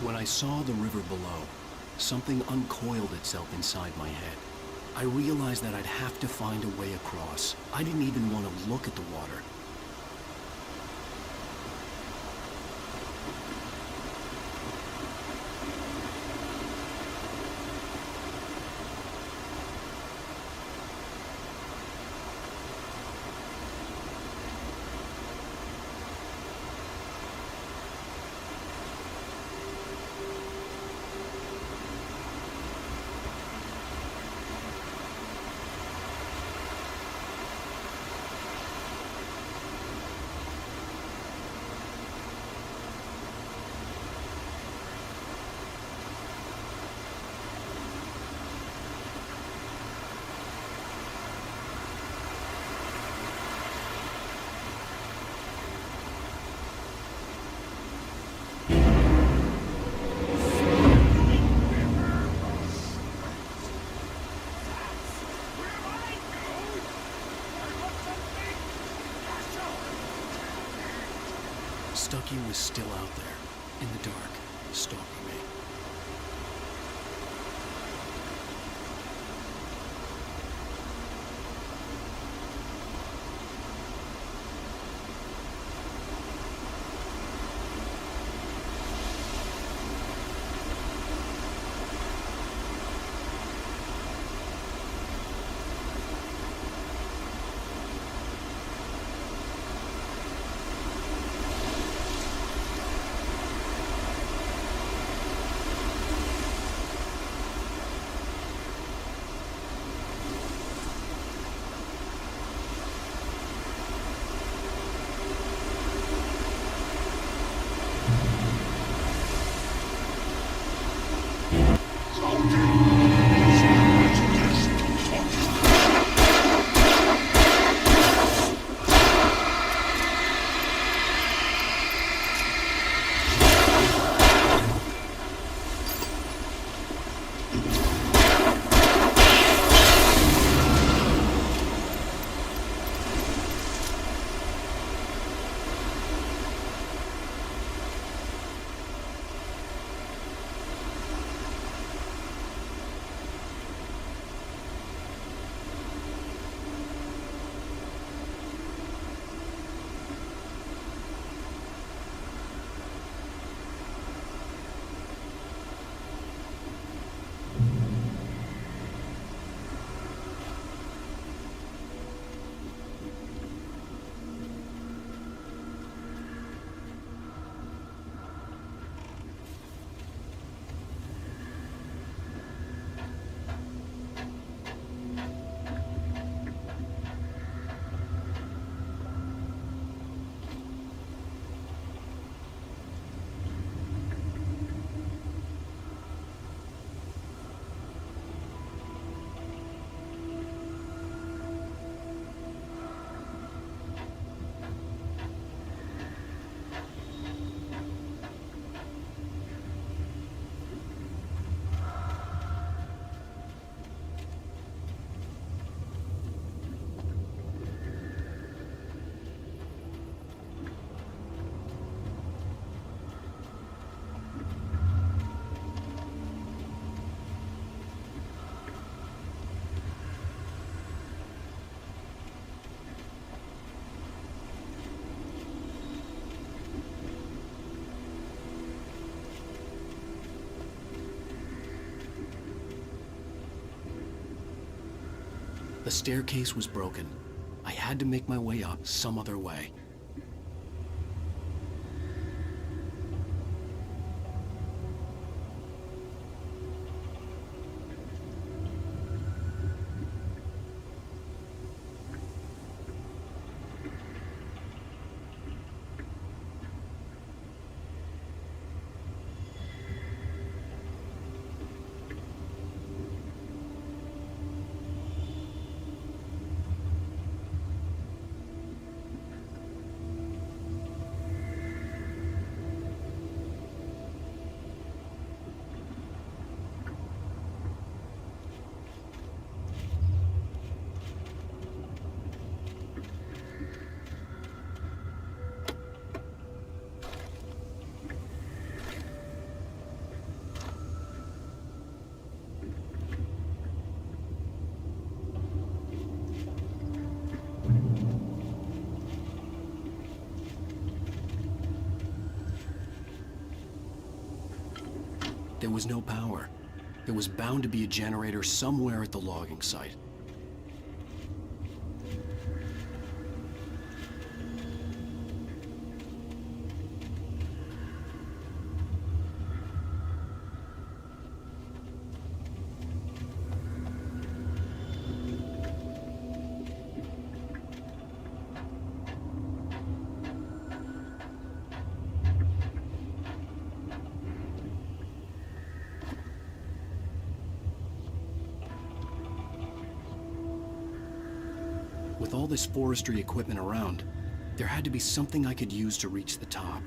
When I saw the river below, something uncoiled itself inside my head. I realized that I'd have to find a way across. I didn't even want to look at the water. Stucky was still out there, in the dark, stalking me. The staircase was broken. I had to make my way up some other way. There was no power. There was bound to be a generator somewhere at the logging site. With all this forestry equipment around, there had to be something I could use to reach the top.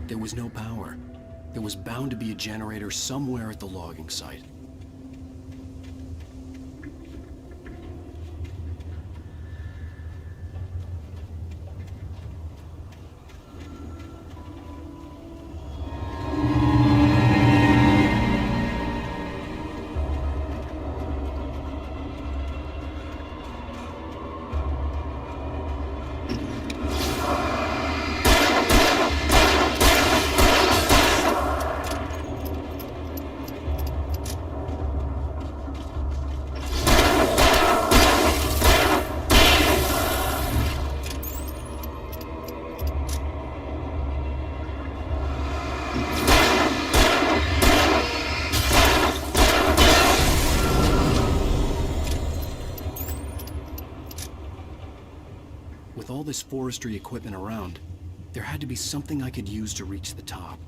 There was no power. There was bound to be a generator somewhere at the logging site. With all this forestry equipment around, there had to be something I could use to reach the top.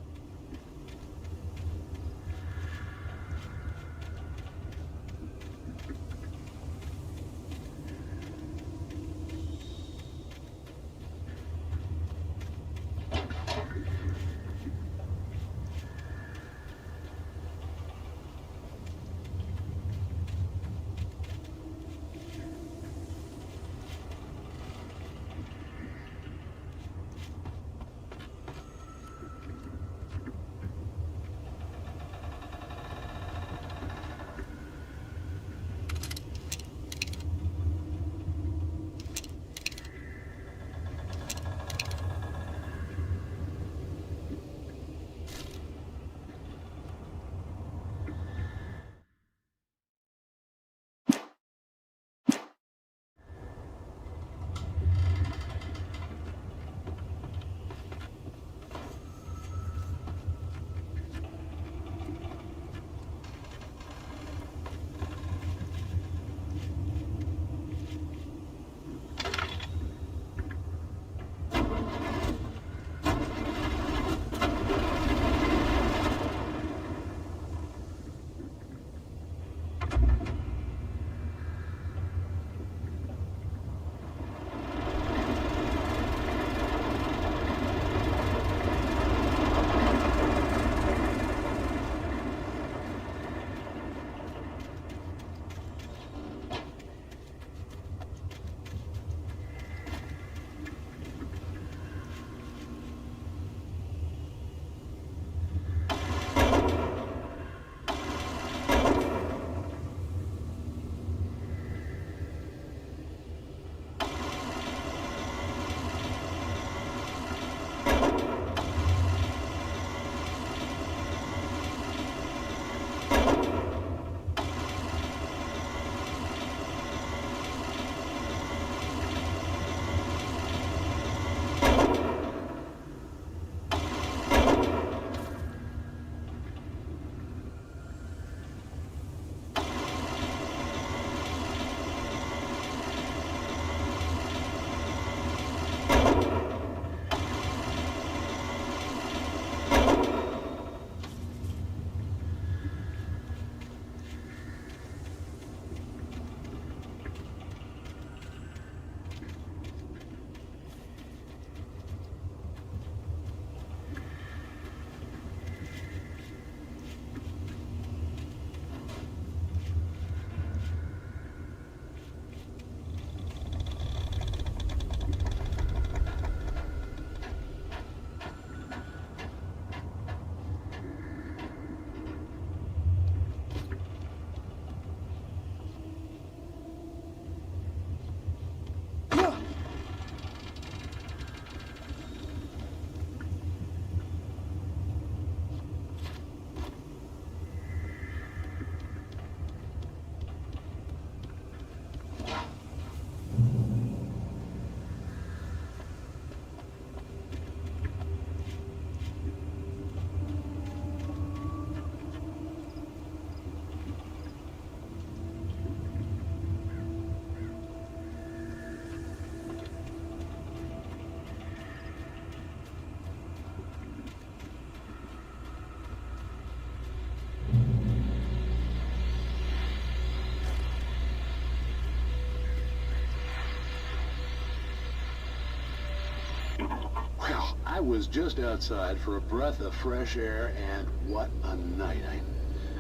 I was just outside for a breath of fresh air, and what a night.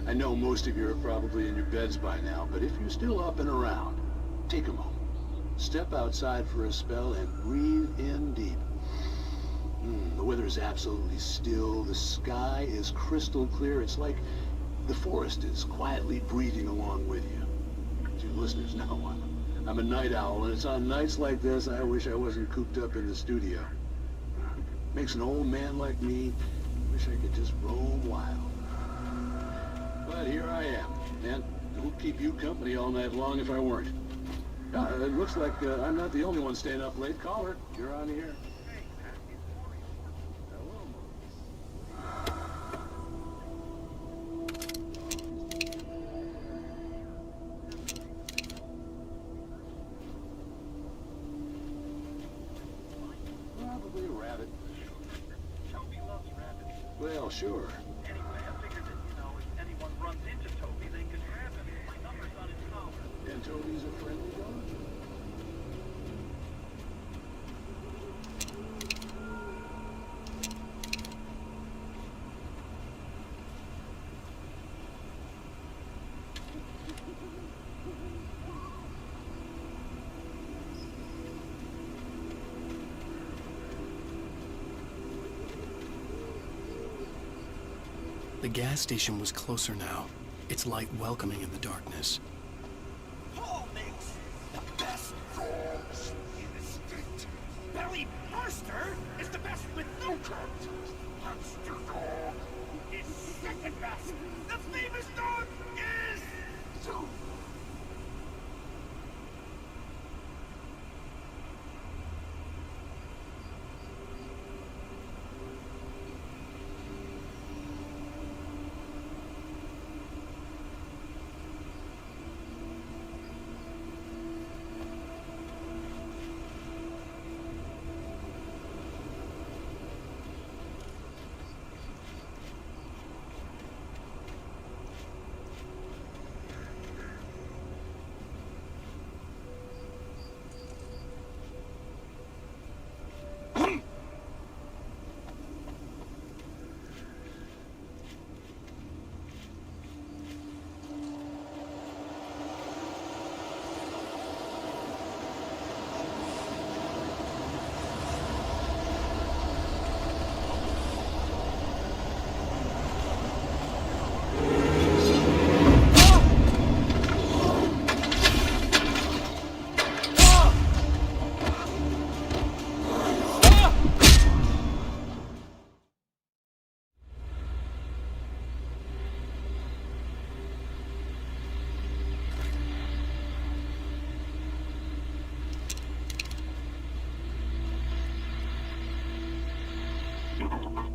I know most of you are probably in your beds by now, but if you're still up and around, take a moment. Step outside for a spell and breathe in deep. The weather is absolutely still. The sky is crystal clear. It's like the forest is quietly breathing along with you. As you listeners know, I'm a night owl, and it's on nights like this I wish I wasn't cooped up in the studio. Makes an old man like me wish I could just roam wild. But here I am, and it would keep you company all night long if I weren't. It looks like I'm not the only one staying up late. Caller, you're on the air. Probably a rabbit. Toby loves rabbits. Well, sure. Anyway, I figured that, if anyone runs into Toby, they could grab him. My number's on his collar. And Toby's a friendly dog? The gas station was closer now, its light welcoming in the darkness. Paul makes the best dogs in the state. Belly Burster is the best with no cut. Monster Dog is second best. The famous dog is Zoo.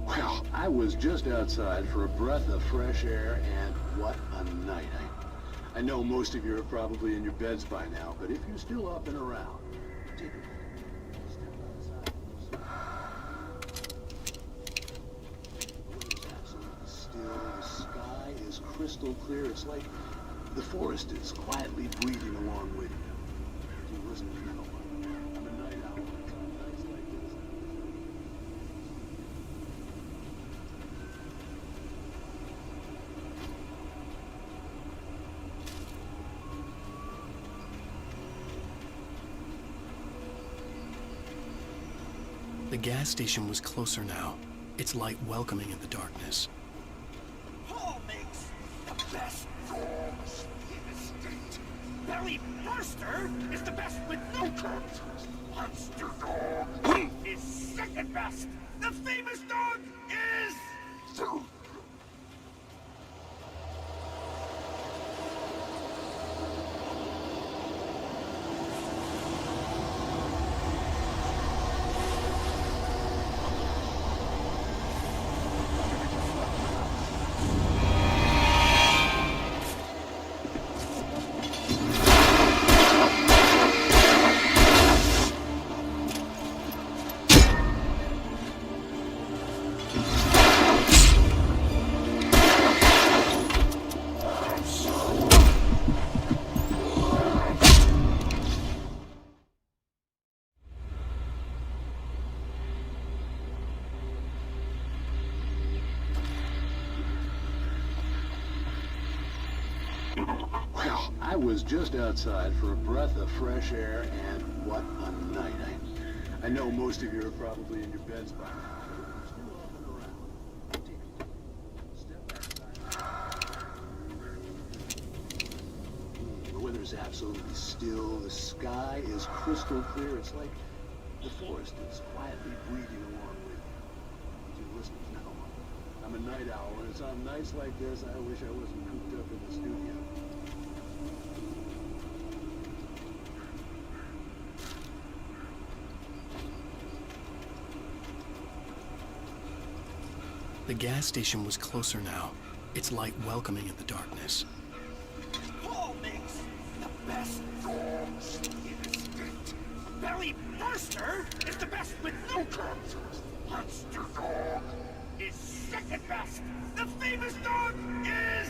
Well, I was just outside for a breath of fresh air, and what a night. I know most of you are probably in your beds by now, but if you're still up and around, take a moment. Step outside. The weather's absolutely still. The sky is crystal clear. It's like the forest is quietly breathing along with you. As you listeners know, I'm a night owl. It's on nights like this. The gas station was closer now, its light welcoming in the darkness. Paul makes the best dogs in the state. Belly Burster is the best with no cut. Monster Dog is second best. The famous dog is Zoo. I was just outside for a breath of fresh air, and what a night. I know most of you are probably in your beds by now, but if you're still up and around, take a look. Step outside. The weather's absolutely still. The sky is crystal clear. It's like the forest is quietly breathing along with you. You listeners know I'm a night owl, and it's on nights like this I wish I wasn't cooped up in the studio. The gas station was closer now, its light welcoming in the darkness. Paul makes the best dogs in the state. Belly Burster is the best with no contest. Monster Dog is second best. The famous dog is...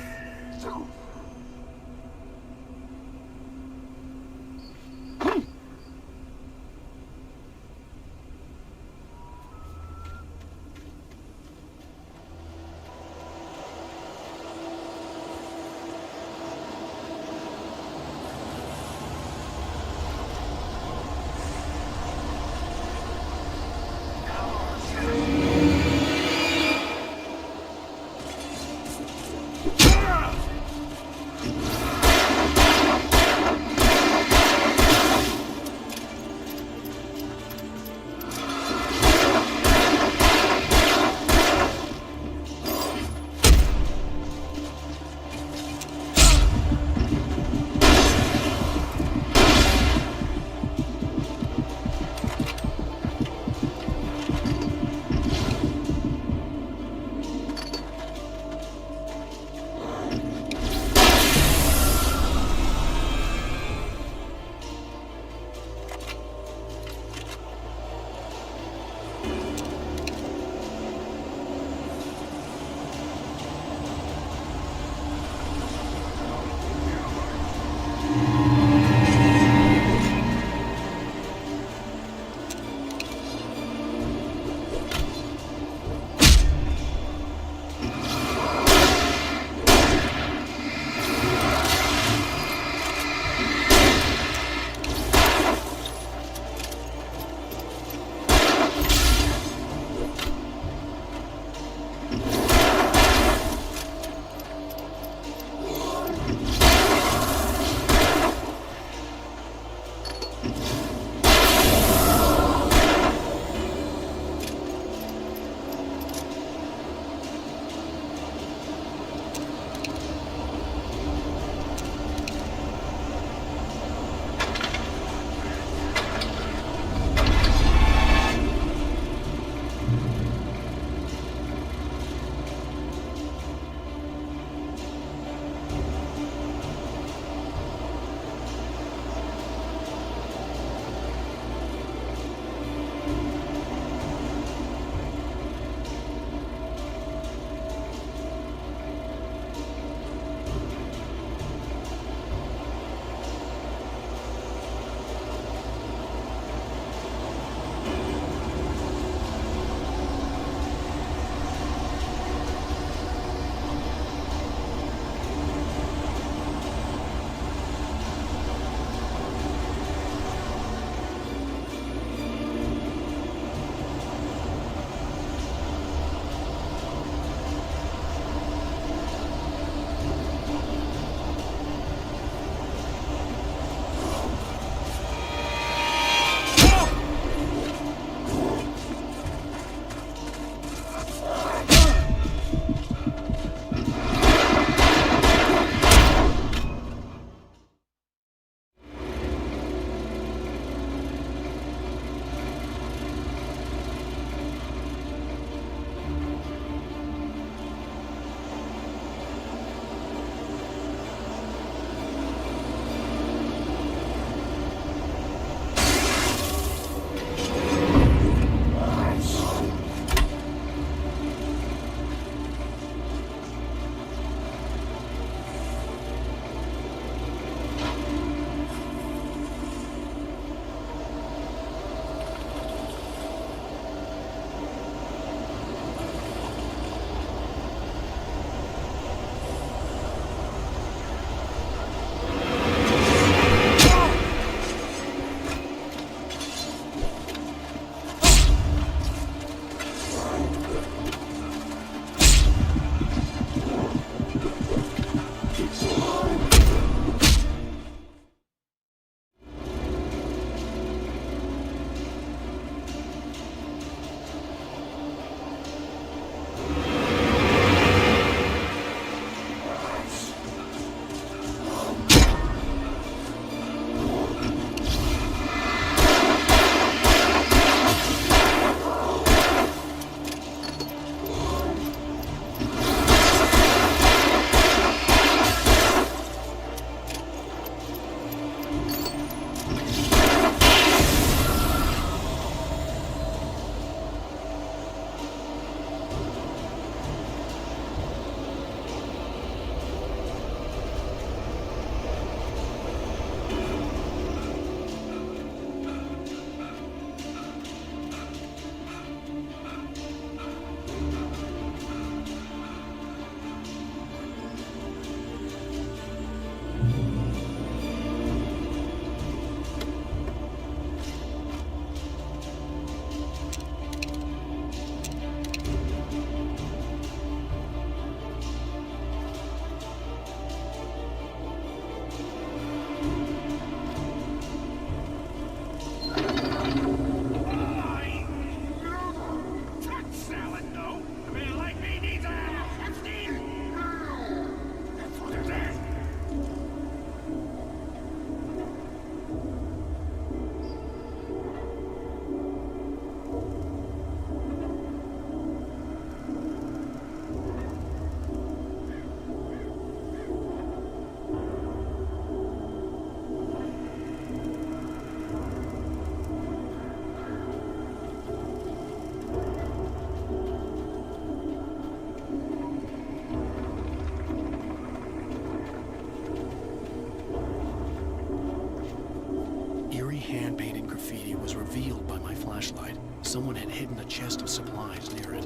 revealed by my flashlight. Someone had hidden a chest of supplies near it.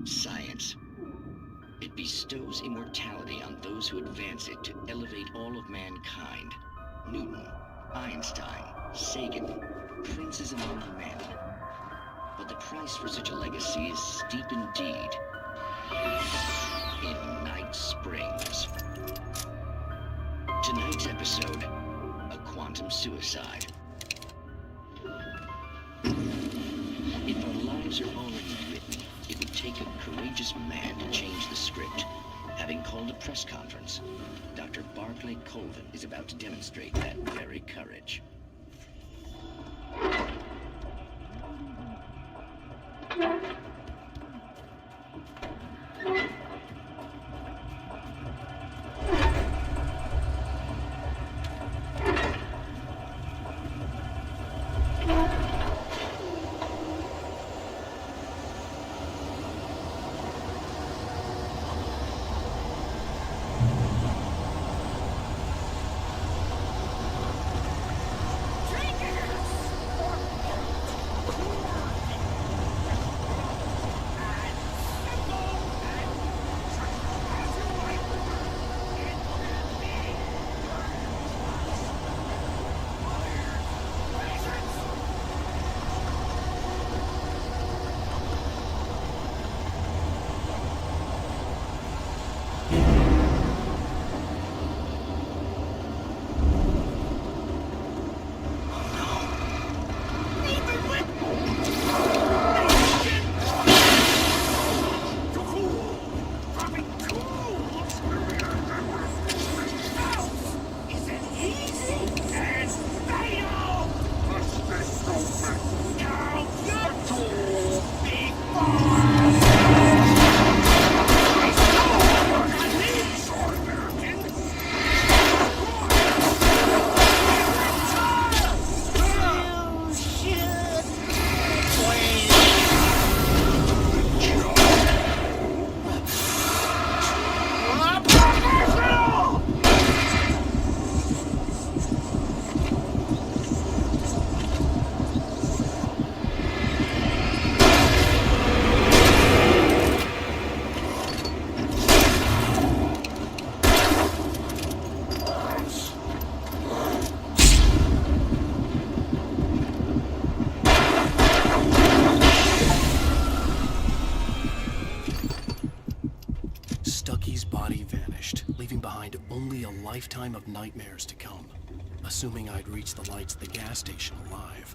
Science. It bestows immortality on those who advance it to elevate all of mankind. Newton, Einstein, Sagan, princes among men. But the price for such a legacy is steep indeed. In Night Springs. Tonight's episode, a quantum suicide. If our lives are already written, it would take a courageous man to change the script. Having called a press conference, Dr. Barclay Colvin is about to demonstrate that very courage. Stucky's body vanished, leaving behind only a lifetime of nightmares to come. Assuming I'd reached the lights at the gas station alive.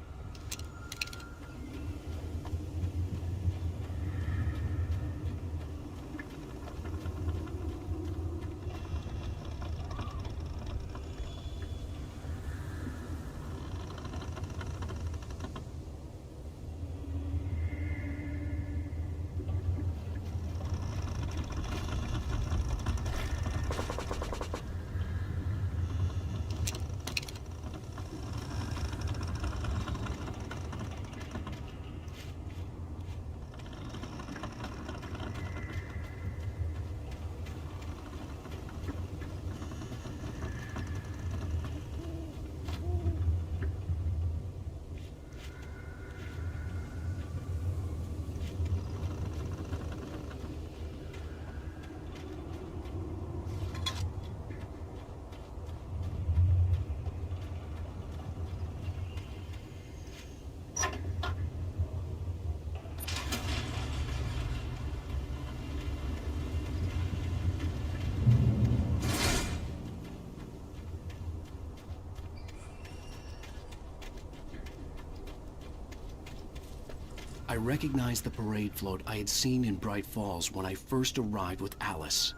I recognized the parade float I had seen in Bright Falls when I first arrived with Alice.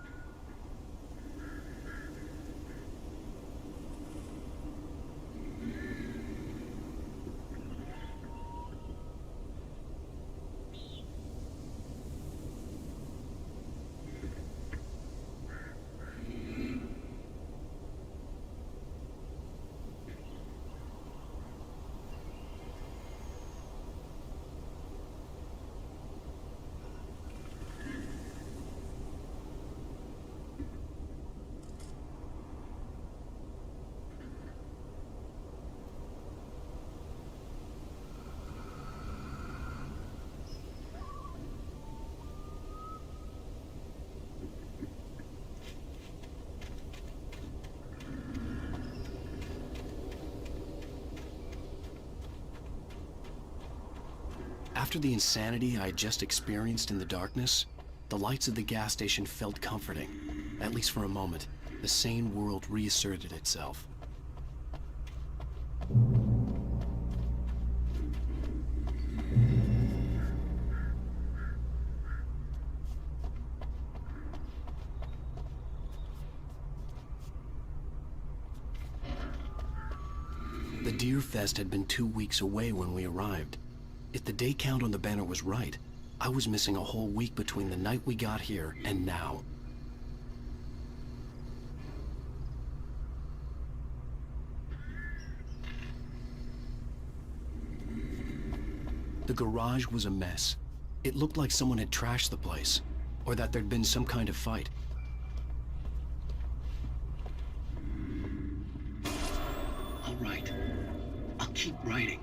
After the insanity I had just experienced in the darkness, the lights of the gas station felt comforting. At least for a moment, the sane world reasserted itself. The Deer Fest had been 2 weeks away when we arrived. If the day count on the banner was right, I was missing a whole week between the night we got here and now. The garage was a mess. It looked like someone had trashed the place, or that there'd been some kind of fight. All right. I'll keep writing.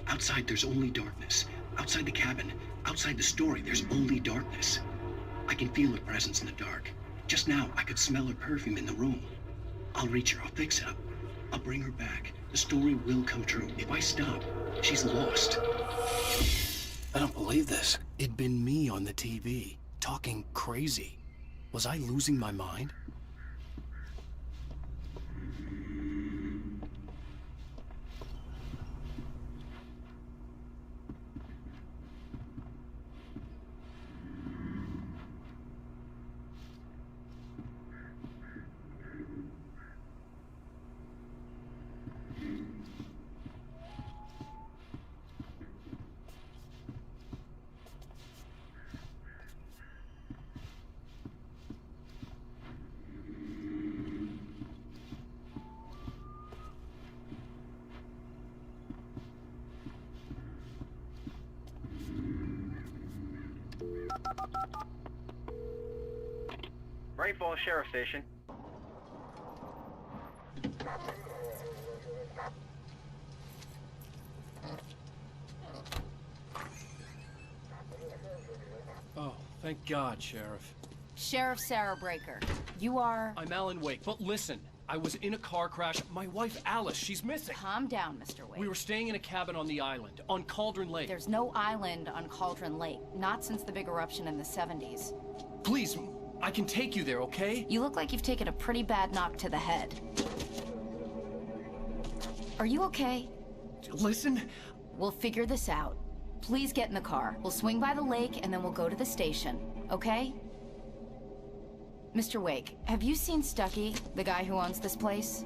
Outside, there's only darkness. Outside the cabin, outside the story, there's only darkness. I can feel her presence in the dark. Just now, I could smell her perfume in the room. I'll reach her, I'll fix it up. I'll bring her back. The story will come true. If I stop, she's lost. I don't believe this. It'd been me on the TV, talking crazy. Was I losing my mind? Bright Falls Sheriff Station. Oh, thank God, Sheriff. Sheriff Sarah Breaker. You are... I'm Alan Wake, but listen, I was in a car crash. My wife, Alice, she's missing. Calm down, Mr. Wake. We were staying in a cabin on the island, on Cauldron Lake. There's no island on Cauldron Lake, not since the big eruption in the 70s. Please, I can take you there, okay? You look like you've taken a pretty bad knock to the head. Are you okay? Listen. We'll figure this out. Please get in the car. We'll swing by the lake and then we'll go to the station, okay? Mr. Wake, have you seen Stucky, the guy who owns this place?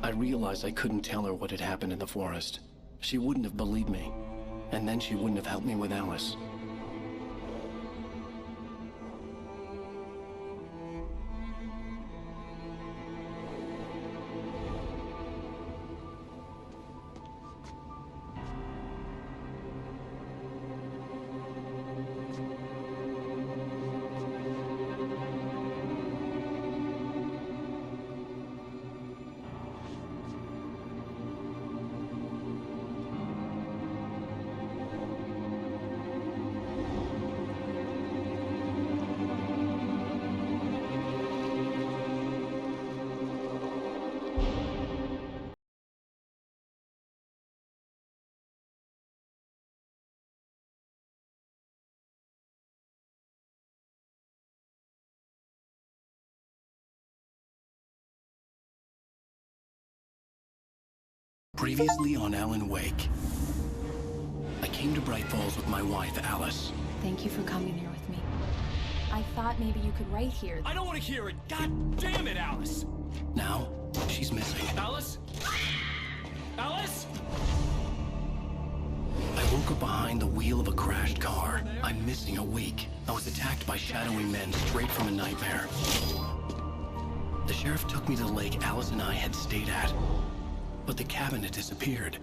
I realized I couldn't tell her what had happened in the forest. She wouldn't have believed me, and then she wouldn't have helped me with Alice. Previously on Alan Wake. I came came to Bright Falls with my wife, Alice. Thank you for coming here with me. I thought maybe you could write here. I don't want to hear it. God damn it, Alice. Now, she's missing. Alice? Alice? I woke up behind the wheel of a crashed car. I'm missing a week. I was attacked by shadowy men straight from a nightmare. The sheriff took me to the lake Alice and I had stayed at, but the cabin had disappeared.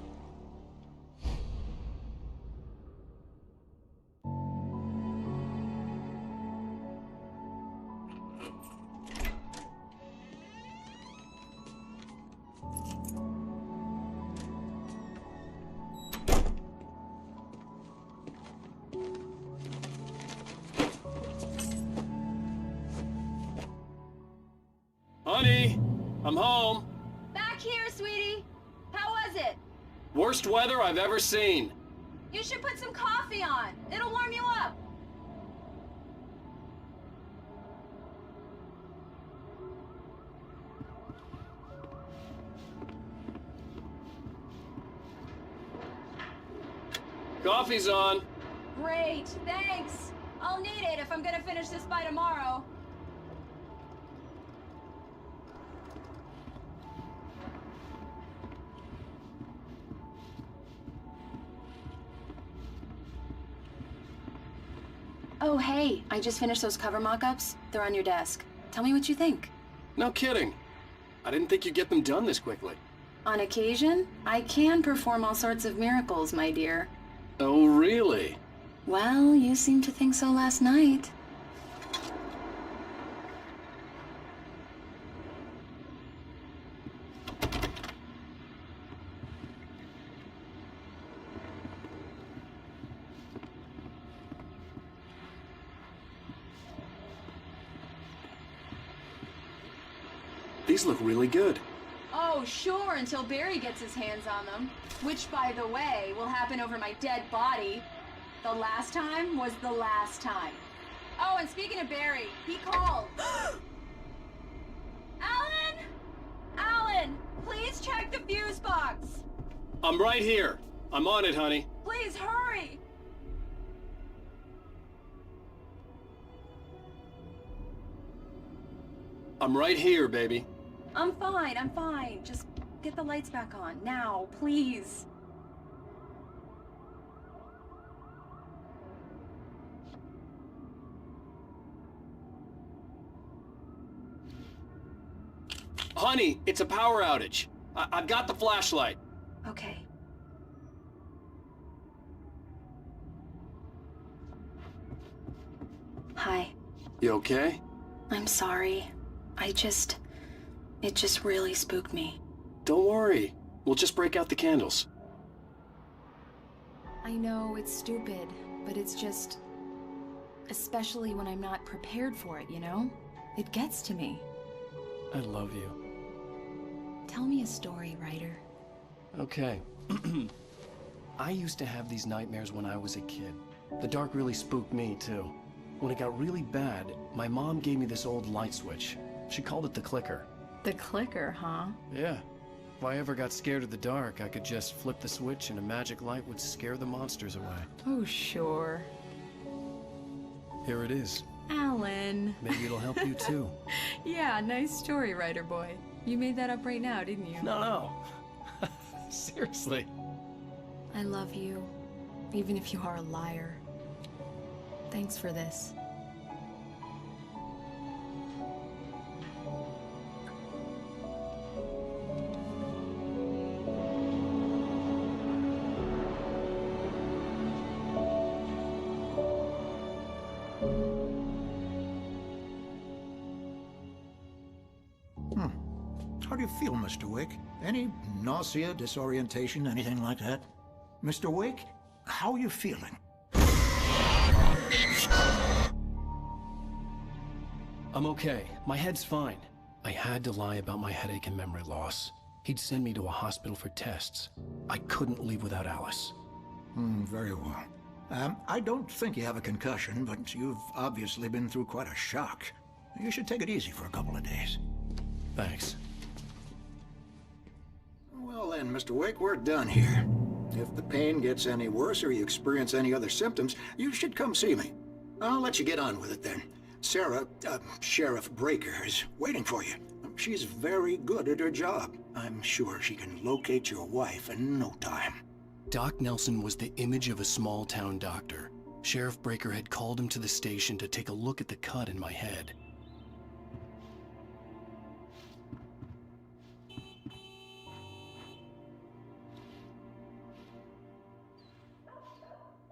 Honey, I'm home. Back here, sweetie. How was it? Worst weather I've ever seen. You should put some coffee on. It'll warm you up. Coffee's on. Great, thanks. I'll need it if I'm gonna finish this by tomorrow. Oh, hey, I just finished those cover mock-ups. They're on your desk. Tell me what you think. No kidding. I didn't think you'd get them done this quickly. On occasion, I can perform all sorts of miracles, my dear. Oh, really? Well, you seemed to think so last night. These look really good. Oh, sure, until Barry gets his hands on them. Which, by the way, will happen over my dead body. The last time was the last time. Oh, and speaking of Barry, he called. Alan! Alan, please check the fuse box. I'm right here. I'm on it, honey. Please hurry. I'm right here, baby. I'm fine. Just get the lights back on. Now, please. Honey, it's a power outage. I've got the flashlight. Okay. Hi. You okay? I'm sorry. It just really spooked me. Don't worry. We'll just break out the candles. I know it's stupid, but it's just... especially when I'm not prepared for it, you know? It gets to me. I love you. Tell me a story, writer. Okay. I used to have these nightmares when I was a kid. The dark really spooked me, too. When it got really bad, my mom gave me this old light switch. She called it the clicker. The clicker, huh? Yeah. If I ever got scared of the dark, I could just flip the switch and a magic light would scare the monsters away. Oh, sure. Here it is. Alan. Maybe it'll help you, too. Yeah, nice story, writer boy. You made that up right now, didn't you? No. Seriously. I love you, even if you are a liar. Thanks for this. How do you feel, Mr. Wick? Any nausea, disorientation, anything like that? Mr. Wick, how are you feeling? I'm okay. My head's fine. I had to lie about my headache and memory loss. He'd send me to a hospital for tests. I couldn't leave without Alice. Very well. I don't think you have a concussion, but you've obviously been through quite a shock. You should take it easy for a couple of days. Thanks. Well then, Mr. Wick, we're done here. If the pain gets any worse or you experience any other symptoms, you should come see me. I'll let you get on with it then. Sarah, Sheriff Breaker, is waiting for you. She's very good at her job. I'm sure she can locate your wife in no time. Doc Nelson was the image of a small-town doctor. Sheriff Breaker had called him to the station to take a look at the cut in my head.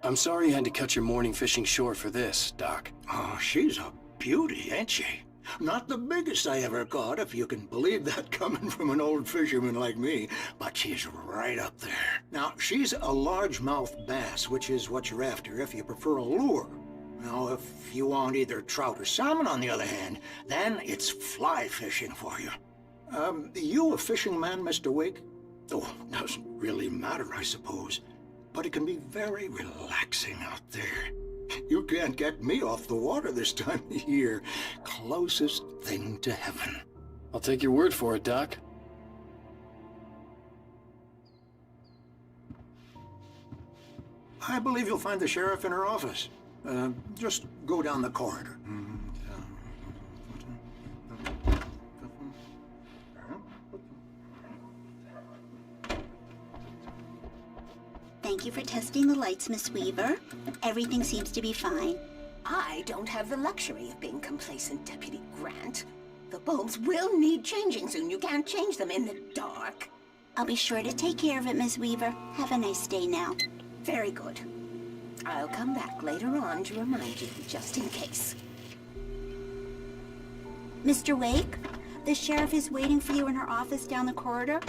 I'm sorry you had to cut your morning fishing short for this, Doc. Oh, she's a beauty, ain't she? Not the biggest I ever caught, if you can believe that coming from an old fisherman like me, but she's right up there. Now, she's a largemouth bass, which is what you're after if you prefer a lure. Now, if you want either trout or salmon, on the other hand, then it's fly fishing for you. You a fishing man, Mr. Wake? Oh, doesn't really matter, I suppose. But it can be very relaxing out there. You can't get me off the water this time of year. Closest thing to heaven. I'll take your word for it, Doc. I believe you'll find the sheriff in her office. Just go down the corridor. Thank you for testing the lights, Miss Weaver. Everything seems to be fine. I don't have the luxury of being complacent, Deputy Grant. The bulbs will need changing soon. You can't change them in the dark. I'll be sure to take care of it, Miss Weaver. Have a nice day now. Very good. I'll come back later on to remind you, just in case. Mr. Wake, the sheriff is waiting for you in her office down the corridor.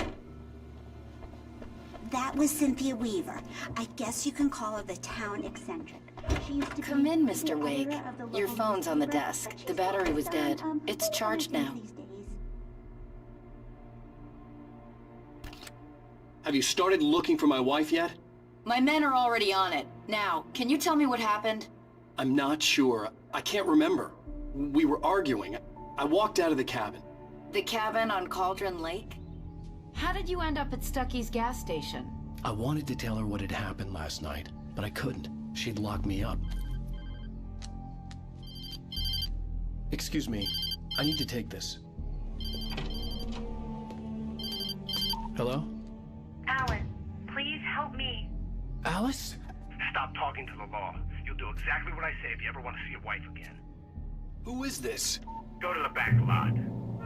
That was Cynthia Weaver. I guess you can call her the town eccentric. She used to Come be in, the Mr. Wake. editor of the Your local phone's on the newspaper, desk. but The she's battery was always dead. done, It's other charged things now. these days. Have you started looking for my wife yet? My men are already on it. Now, can you tell me what happened? I'm not sure. I can't remember. We were arguing. I walked out of the cabin. The cabin on Cauldron Lake? How did you end up at Stucky's gas station? I wanted to tell her what had happened last night, but I couldn't. She'd locked me up. Excuse me. I need to take this. Hello? Alan, please help me. Alice? Stop talking to the law. You'll do exactly what I say if you ever want to see your wife again. Who is this? Go to the back lot.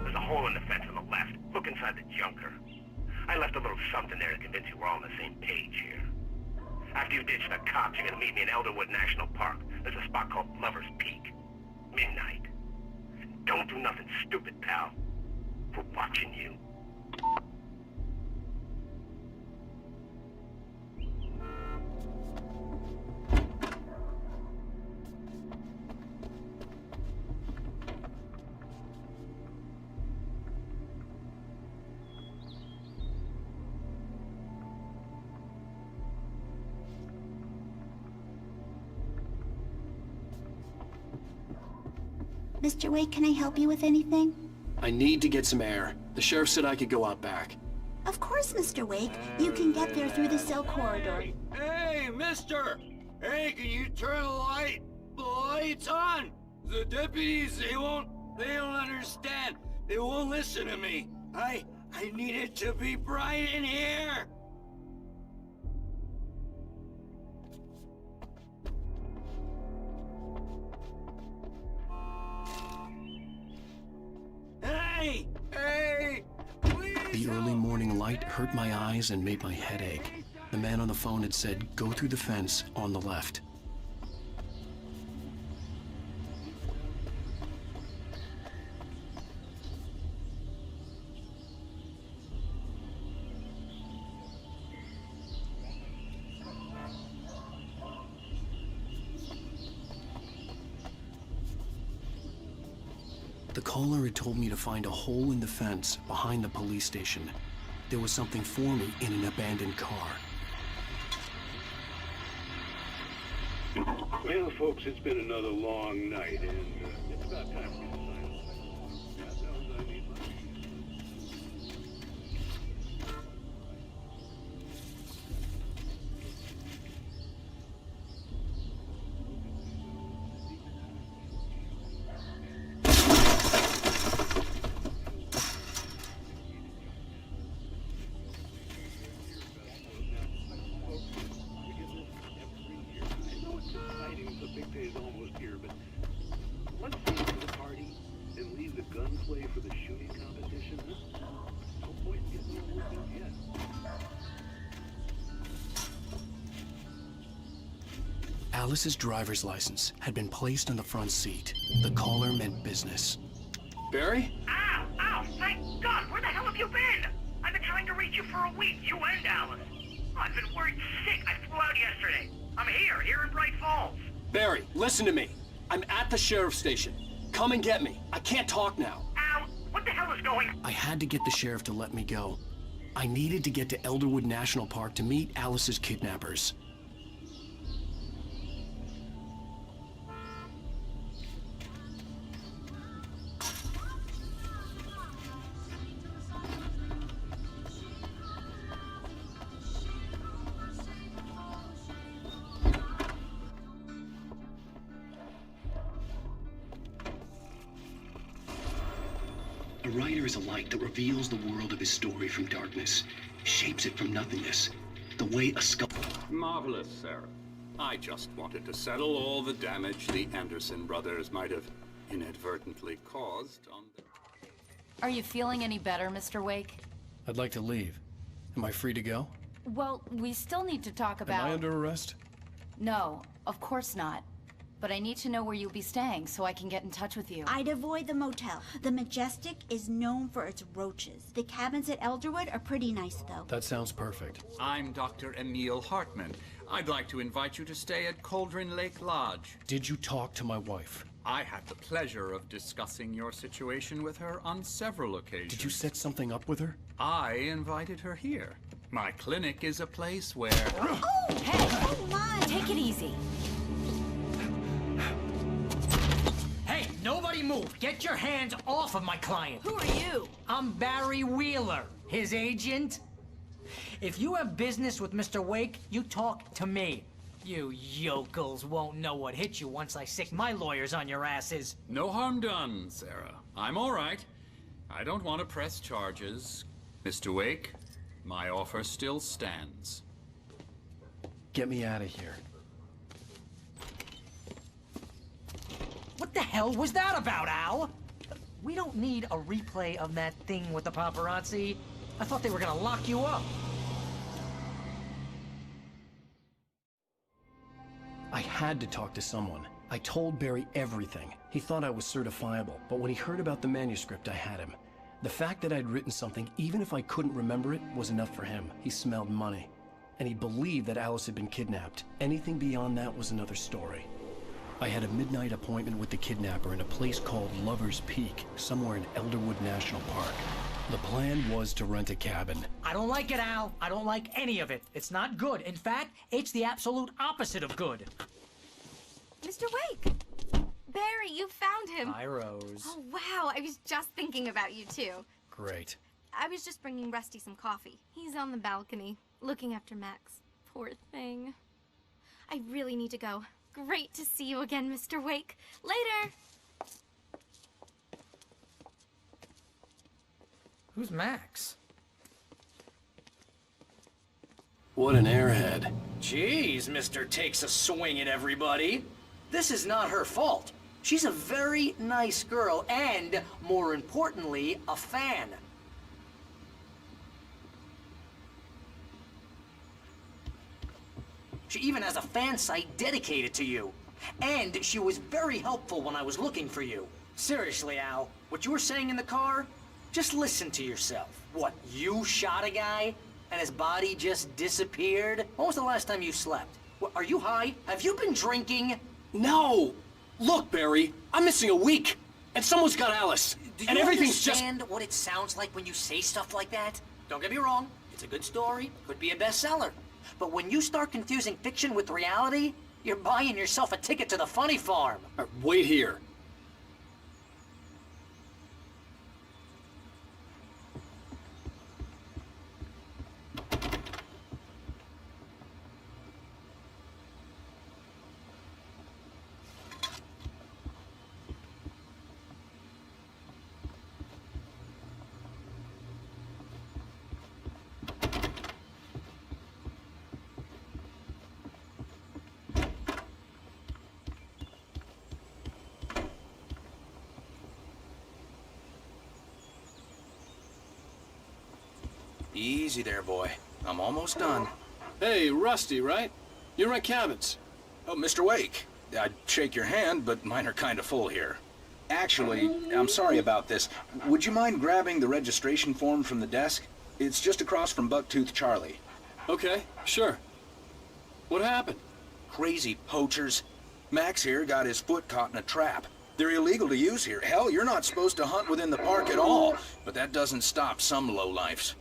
There's a hole in the fence on the left. Look inside the junker. I left a little something there to convince you we're all on the same page here. After you ditch the cops, you're gonna meet me in Elderwood National Park. There's a spot called Lover's Peak. Midnight. Don't do nothing stupid, pal. We're watching you. Mr. Wake, can I help you with anything? I need to get some air. The sheriff said I could go out back. Of course, Mr. Wake. You can get there through the cell corridor. Hey, mister! Hey, can you turn the lights on? The deputies, they don't understand. They won't listen to me. I need it to be bright in here. Hey! Hey! Please! The early morning light hurt my eyes and made my head ache. The man on the phone had said, go through the fence on the left. The caller had told me to find a hole in the fence behind the police station. There was something for me in an abandoned car. Well, folks, it's been another long night, and it's about time for you to sign up. God knows I need money. Alice's driver's license had been placed on the front seat. The collar meant business. Barry? Ow! Ow! Thank God! Where the hell have you been? I've been trying to reach you for a week, you and Alice. I've been worried sick. I flew out yesterday. I'm here in Bright Falls. Barry, listen to me. I'm at the sheriff's station. Come and get me. I can't talk now. Ow! What the hell is going on? I had to get the sheriff to let me go. I needed to get to Elderwood National Park to meet Alice's kidnappers. A writer is a light that reveals the world of his story from darkness, shapes it from nothingness, the way a sculptor... Marvelous, Sarah. I just wanted to settle all the damage the Anderson brothers might have inadvertently caused on their... Are you feeling any better, Mr. Wake? I'd like to leave. Am I free to go? Well, we still need to talk about... Am I under arrest? No, of course not. But I need to know where you'll be staying so I can get in touch with you. I'd avoid the motel. The Majestic is known for its roaches. The cabins at Elderwood are pretty nice, though. That sounds perfect. I'm Dr. Emil Hartman. I'd like to invite you to stay at Cauldron Lake Lodge. Did you talk to my wife? I had the pleasure of discussing your situation with her on several occasions. Did you set something up with her? I invited her here. My clinic is a place where... Oh! Hey, come on! Take it easy. Hey, nobody move! Get your hands off of my client! Who are you? I'm Barry Wheeler, his agent. If you have business with Mr. Wake, you talk to me. You yokels won't know what hit you once I sick my lawyers on your asses. No harm done, Sarah. I'm all right. I don't want to press charges. Mr. Wake, my offer still stands. Get me out of here. What the hell was that about, Al? We don't need a replay of that thing with the paparazzi. I thought they were gonna lock you up. I had to talk to someone. I told Barry everything. He thought I was certifiable, but when he heard about the manuscript, I had him. The fact that I'd written something, even if I couldn't remember it, was enough for him. He smelled money. And he believed that Alice had been kidnapped. Anything beyond that was another story. I had a midnight appointment with the kidnapper in a place called Lover's Peak, somewhere in Elderwood National Park. The plan was to rent a cabin. I don't like it, Al. I don't like any of it. It's not good. In fact, it's the absolute opposite of good. Mr. Wake! Barry, you found him! Hi, Rose. Oh, wow. I was just thinking about you, too. Great. I was just bringing Rusty some coffee. He's on the balcony, looking after Max. Poor thing. I really need to go. Great to see you again, Mr. Wake. Later! Who's Max? What an airhead. Jeez, Mr. Takes a Swing at Everybody. This is not her fault. She's a very nice girl and, more importantly, a fan. She even has a fan site dedicated to you. And she was very helpful when I was looking for you. Seriously, Al, what you were saying in the car? Just listen to yourself. What, you shot a guy and his body just disappeared? When was the last time you slept? What, are you high? Have you been drinking? No! Look, Barry, I'm missing a week, and someone's got Alice. Do and you everything's just... understand what it sounds like when you say stuff like that? Don't get me wrong, it's a good story, could be a bestseller. But when you start confusing fiction with reality, you're buying yourself a ticket to the funny farm. Wait here. Easy there, boy. I'm almost done. Hey, Rusty, right? You rent cabins. Oh, Mr. Wake. I'd shake your hand, but mine are kind of full here. Actually, I'm sorry about this. Would you mind grabbing the registration form from the desk? It's just across from Bucktooth Charlie. Okay, sure. What happened? Crazy poachers. Max here got his foot caught in a trap. They're illegal to use here. Hell, you're not supposed to hunt within the park at all. But that doesn't stop some lowlifes.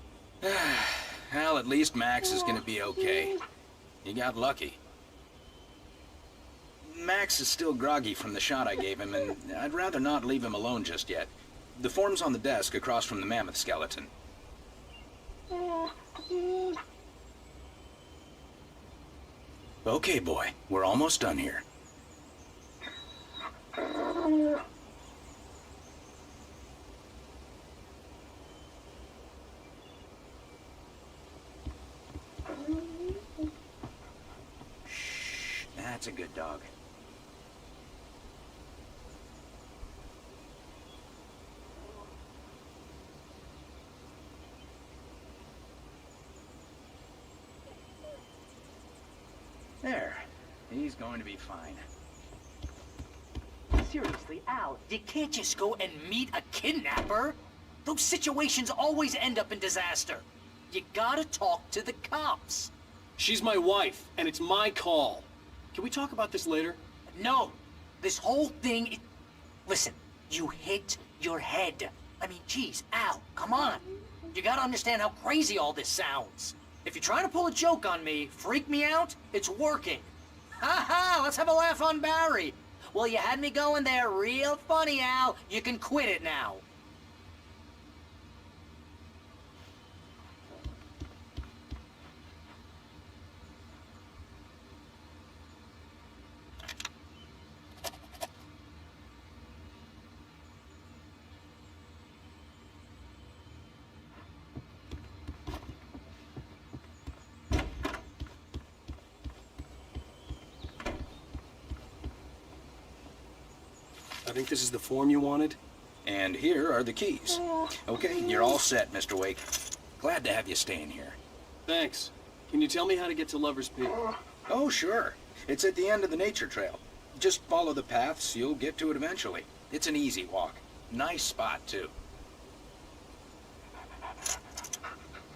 Well, at least Max is gonna be okay. He got lucky. Max is still groggy from the shot I gave him, and I'd rather not leave him alone just yet. The form's on the desk across from the mammoth skeleton. Okay, boy. We're almost done here. Shh, that's a good dog. There. He's going to be fine. Seriously, Al, you can't just go and meet a kidnapper. Those situations always end up in disaster. You gotta talk to the cops. She's my wife, and it's my call. Can we talk about this later? No. This whole thing... Listen, you hit your head. I mean, geez, Al, come on. You gotta understand how crazy all this sounds. If you're trying to pull a joke on me, freak me out, it's working. Ha ha, let's have a laugh on Barry. Well, you had me going there real funny, Al. You can quit it now. I think this is the form you wanted. And here are the keys. Okay, you're all set, Mr. Wake. Glad to have you staying here. Thanks. Can you tell me how to get to Lover's Peak? Oh, sure. It's at the end of the nature trail. Just follow the paths, you'll get to it eventually. It's an easy walk. Nice spot, too.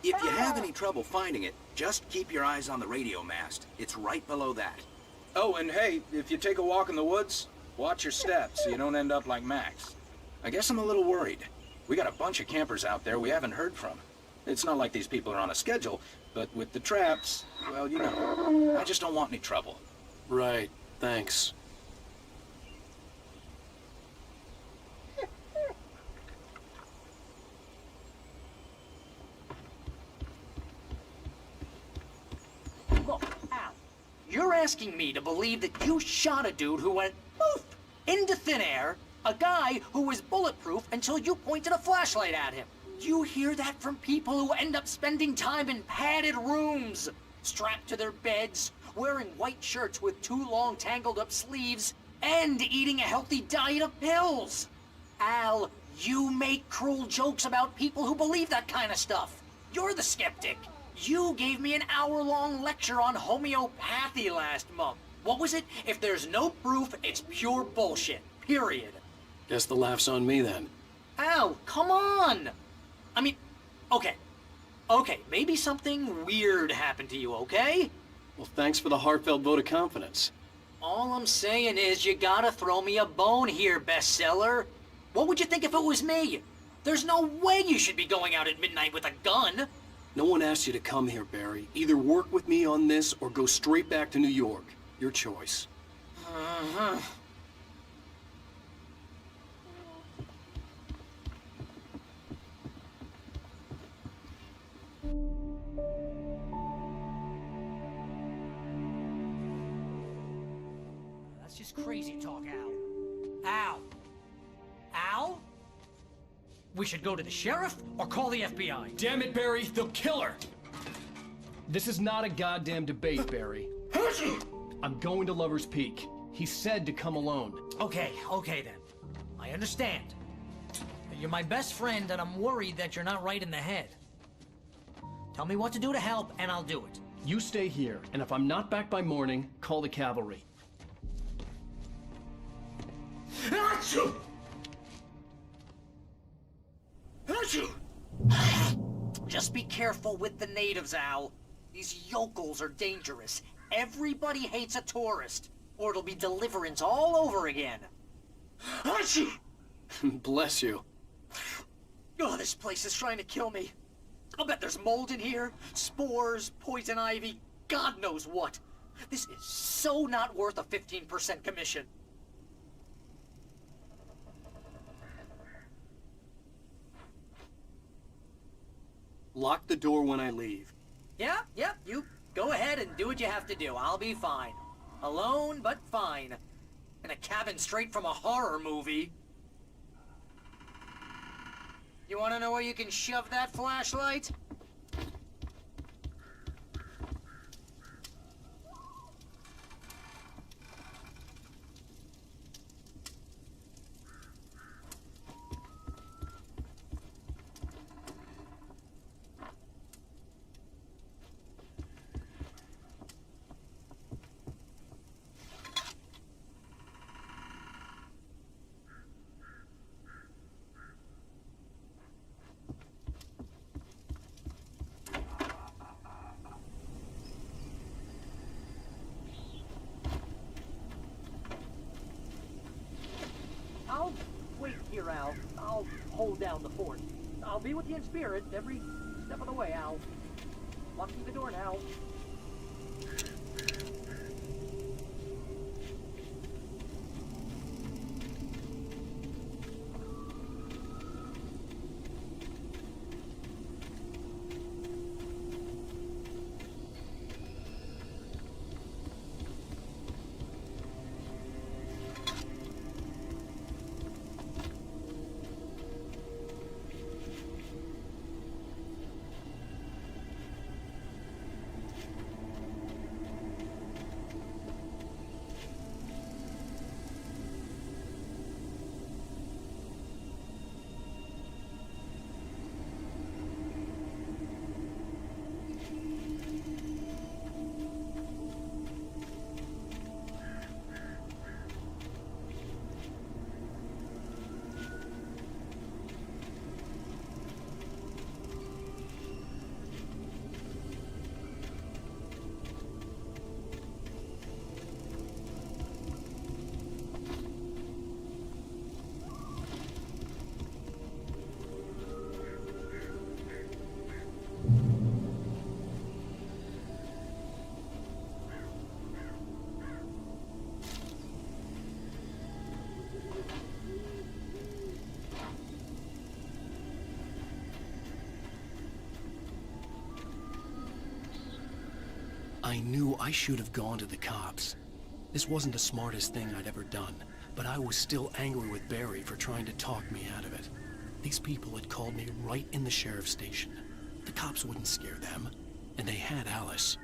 If you have any trouble finding it, just keep your eyes on the radio mast. It's right below that. Oh, and hey, if you take a walk in the woods, watch your steps so you don't end up like Max. I guess I'm a little worried. We got a bunch of campers out there we haven't heard from. It's not like these people are on a schedule, but with the traps, well, you know, I just don't want any trouble. Right, thanks. Look, Al, you're asking me to believe that you shot a dude who went poof into thin air, a guy who was bulletproof until you pointed a flashlight at him. You hear that from people who end up spending time in padded rooms, strapped to their beds, wearing white shirts with too long tangled up sleeves, and eating a healthy diet of pills. Al, you make cruel jokes about people who believe that kind of stuff. You're the skeptic. You gave me an hour-long lecture on homeopathy last month. What was it? If there's no proof, it's pure bullshit. Period. Guess the laugh's on me then. Al, come on! I mean, okay, maybe something weird happened to you, okay? Well, thanks for the heartfelt vote of confidence. All I'm saying is you gotta throw me a bone here, bestseller. What would you think if it was me? There's no way you should be going out at midnight with a gun. No one asked you to come here, Barry. Either work with me on this or go straight back to New York. Your choice. Uh-huh. That's just crazy talk, Al. Al? Al? We should go to the sheriff or call the FBI. Damn it, Barry, they'll kill her! This is not a goddamn debate, Barry. I'm going to Lover's Peak. He said to come alone. Okay then. I understand. You're my best friend, and I'm worried that you're not right in the head. Tell me what to do to help, and I'll do it. You stay here, and if I'm not back by morning, call the cavalry. Achoo! Achoo! Just be careful with the natives, Al. These yokels are dangerous. Everybody hates a tourist, or it'll be Deliverance all over again. Achoo! Bless you. Oh, this place is trying to kill me. I'll bet there's mold in here, spores, poison ivy, God knows what. This is so not worth a 15% commission. Lock the door when I leave. Yeah, you go ahead and do what you have to do. I'll be fine. Alone, but fine. In a cabin straight from a horror movie. You want to know where you can shove that flashlight? I'll wait here, Al. I'll hold down the fort. I'll be with you in spirit every step of the way, Al. Locking the door now. I knew I should have gone to the cops. This wasn't the smartest thing I'd ever done, but I was still angry with Barry for trying to talk me out of it. These people had called me right in the sheriff's station. The cops wouldn't scare them, and they had Alice.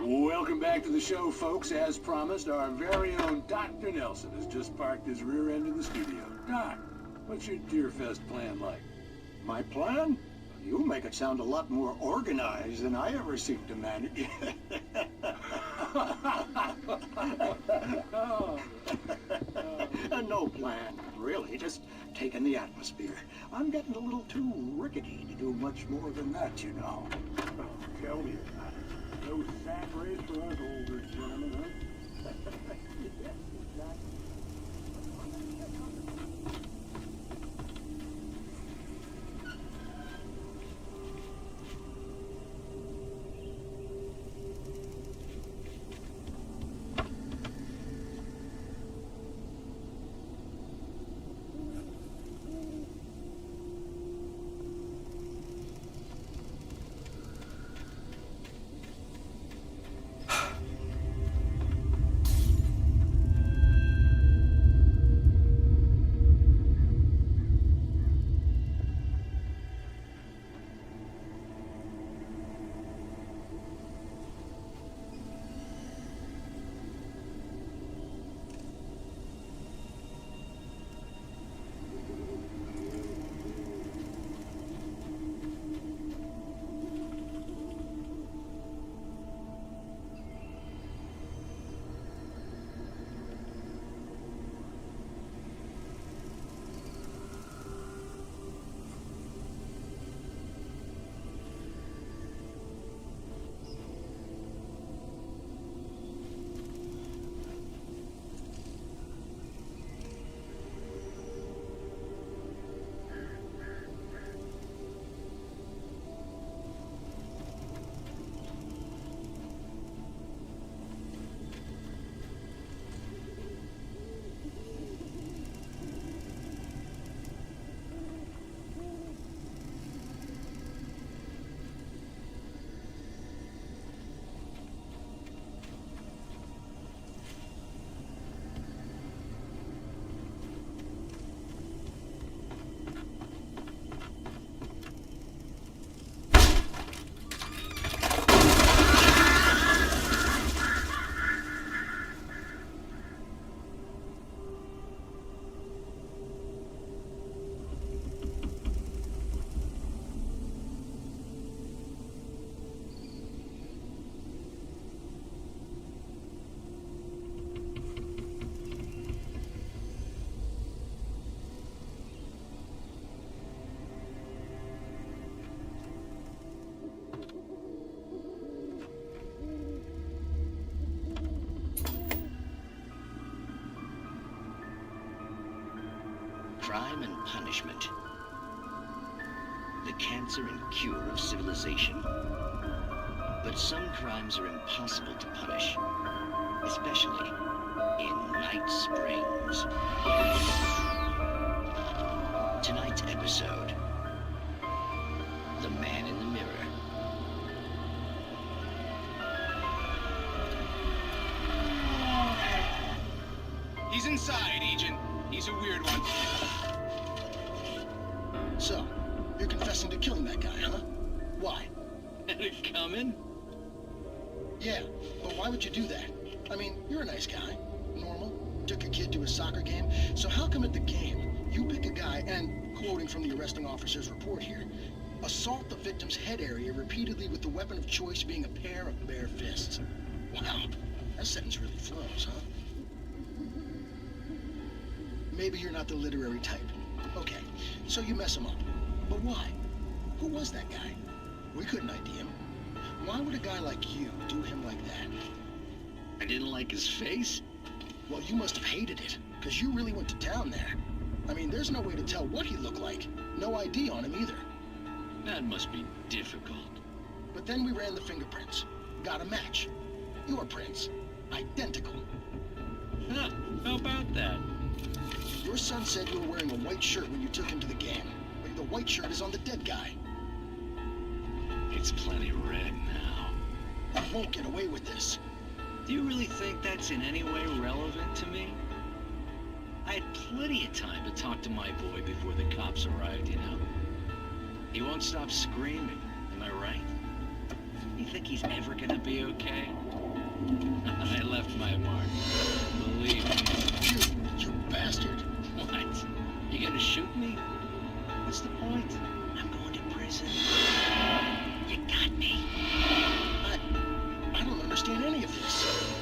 Welcome back to the show, folks. As promised, our very own Dr. Nelson has just parked his rear end in the studio. Doc, what's your Deerfest plan like? My plan? You make it sound a lot more organized than I ever seem to manage. No plan, really. Just taking the atmosphere. I'm getting a little too rickety to do much more than that, you know. Oh, tell me about it. No sack race for us older gentlemen, huh? Yes, exactly. Crime and punishment. The cancer and cure of civilization. But some crimes are impossible to punish, especially in Night Springs. Tonight's episode, The Man in the Mirror. He's inside, Agent. He's a weird one. So, you're confessing to killing that guy, huh? Why? Had it coming? Yeah, but why would you do that? I mean, you're a nice guy. Normal. Took a kid to a soccer game. So how come at the game, you pick a guy and, quoting from the arresting officer's report here, assault the victim's head area repeatedly with the weapon of choice being a pair of bare fists? Wow, that sentence really flows, huh? Maybe you're not the literary type. Okay, so you mess him up. But why? Who was that guy? We couldn't ID him. Why would a guy like you do him like that? I didn't like his face? Well, you must have hated it, because you really went to town there. I mean, there's no way to tell what he looked like. No ID on him either. That must be difficult. But then we ran the fingerprints. Got a match. Your prints. Identical. Huh, how about that? Your son said you were wearing a white shirt when you took him to the game. But the white shirt is on the dead guy. It's plenty red now. You won't get away with this. Do you really think that's in any way relevant to me? I had plenty of time to talk to my boy before the cops arrived, you know? He won't stop screaming, am I right? You think he's ever gonna be okay? I left my mark. Believe me. You bastard. What? You gonna shoot me? What's the point? I'm going to prison. You got me. I don't understand any of this.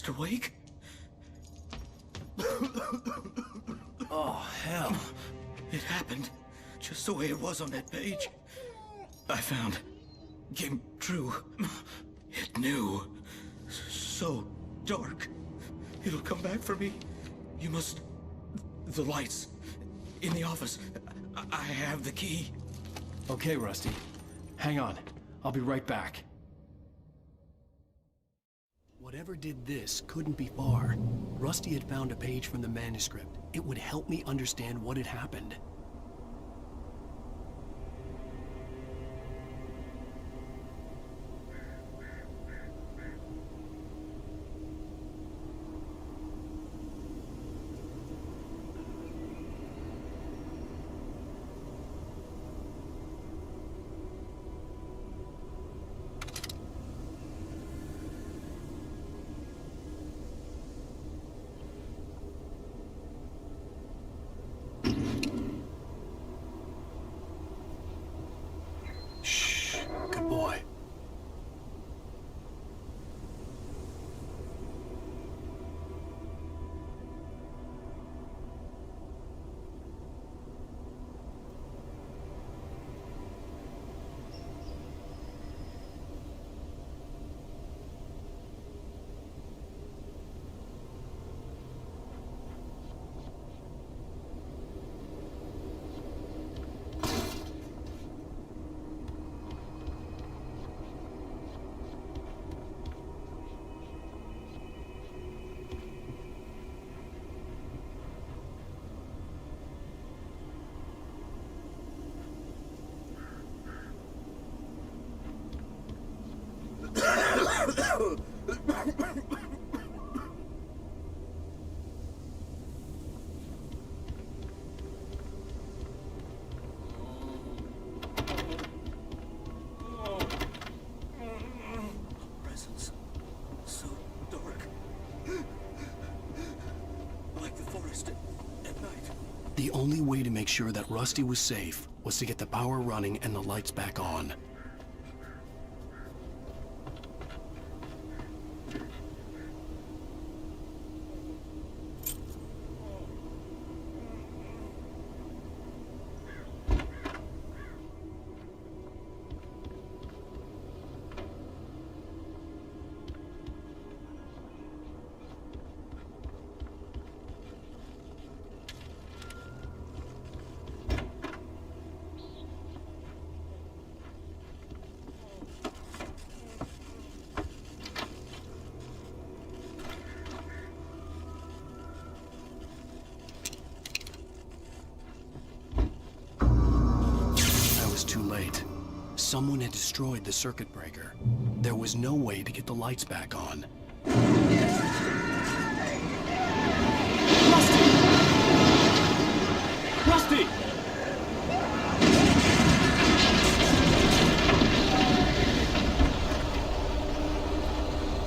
Mr. Wake? Oh, hell. It happened just the way it was on that page. I found. Came true. It knew. So dark. It'll come back for me. You must... The lights. In the office. I have the key. Okay, Rusty. Hang on. I'll be right back. Whatever did this couldn't be far. Rusty had found a page from the manuscript. It would help me understand what had happened. Good boy. Presence. So dark. Like the forest at night. The only way to make sure that Rusty was safe was to get the power running and the lights back on. Too late. Someone had destroyed the circuit breaker. There was no way to get the lights back on. Rusty!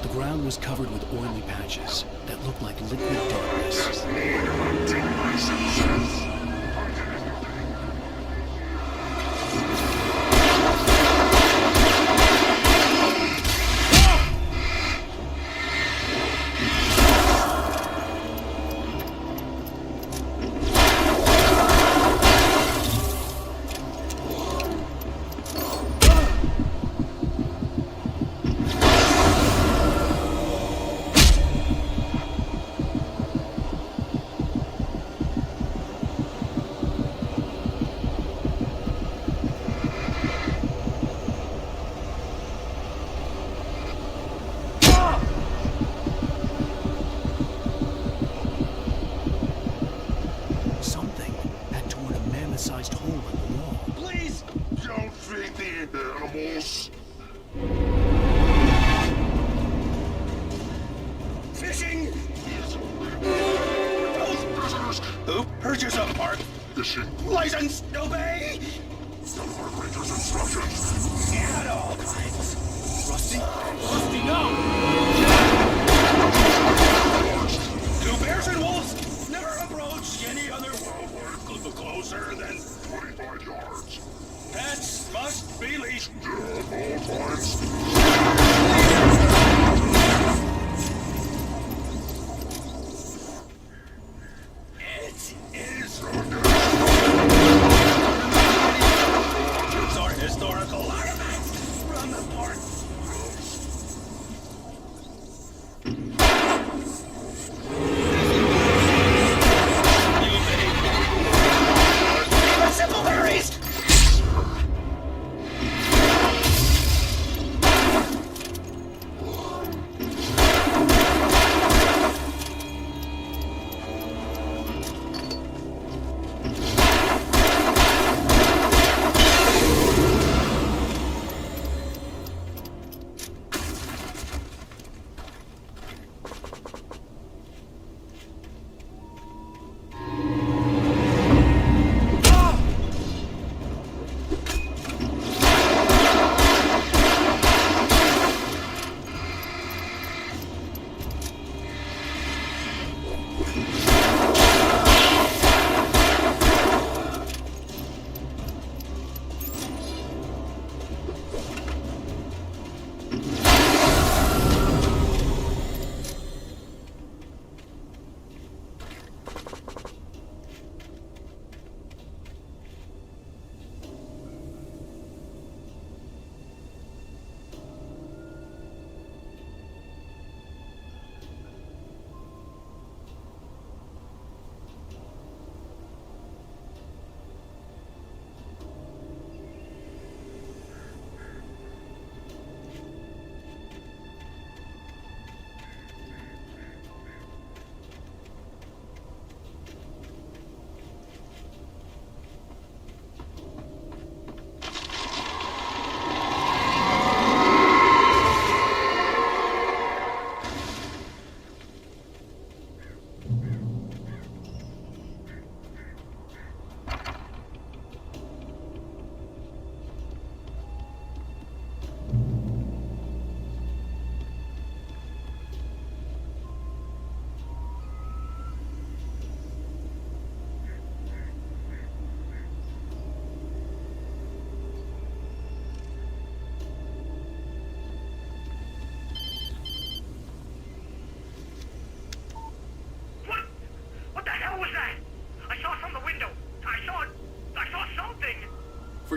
The ground was covered with oily patches that looked like liquid darkness. Sized hole in the wall. Please don't feed the animals. Fishing. Both prisoners. Who purchase a park? Fishing. License. Obey. Silver Ranger's instructions. At all times. Rusty. Rusty, no. Two bears and wolves. Never approach any other world. Closer than 25 yards. Pets must be leashed. At all times.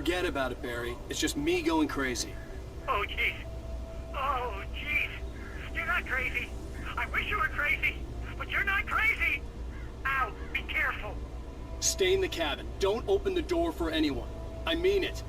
Forget about it, Barry. It's just me going crazy. Oh, jeez. Oh, jeez. You're not crazy. I wish you were crazy, but you're not crazy. Al, be careful. Stay in the cabin. Don't open the door for anyone. I mean it.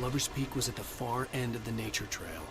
Lover's Peak was at the far end of the nature trail.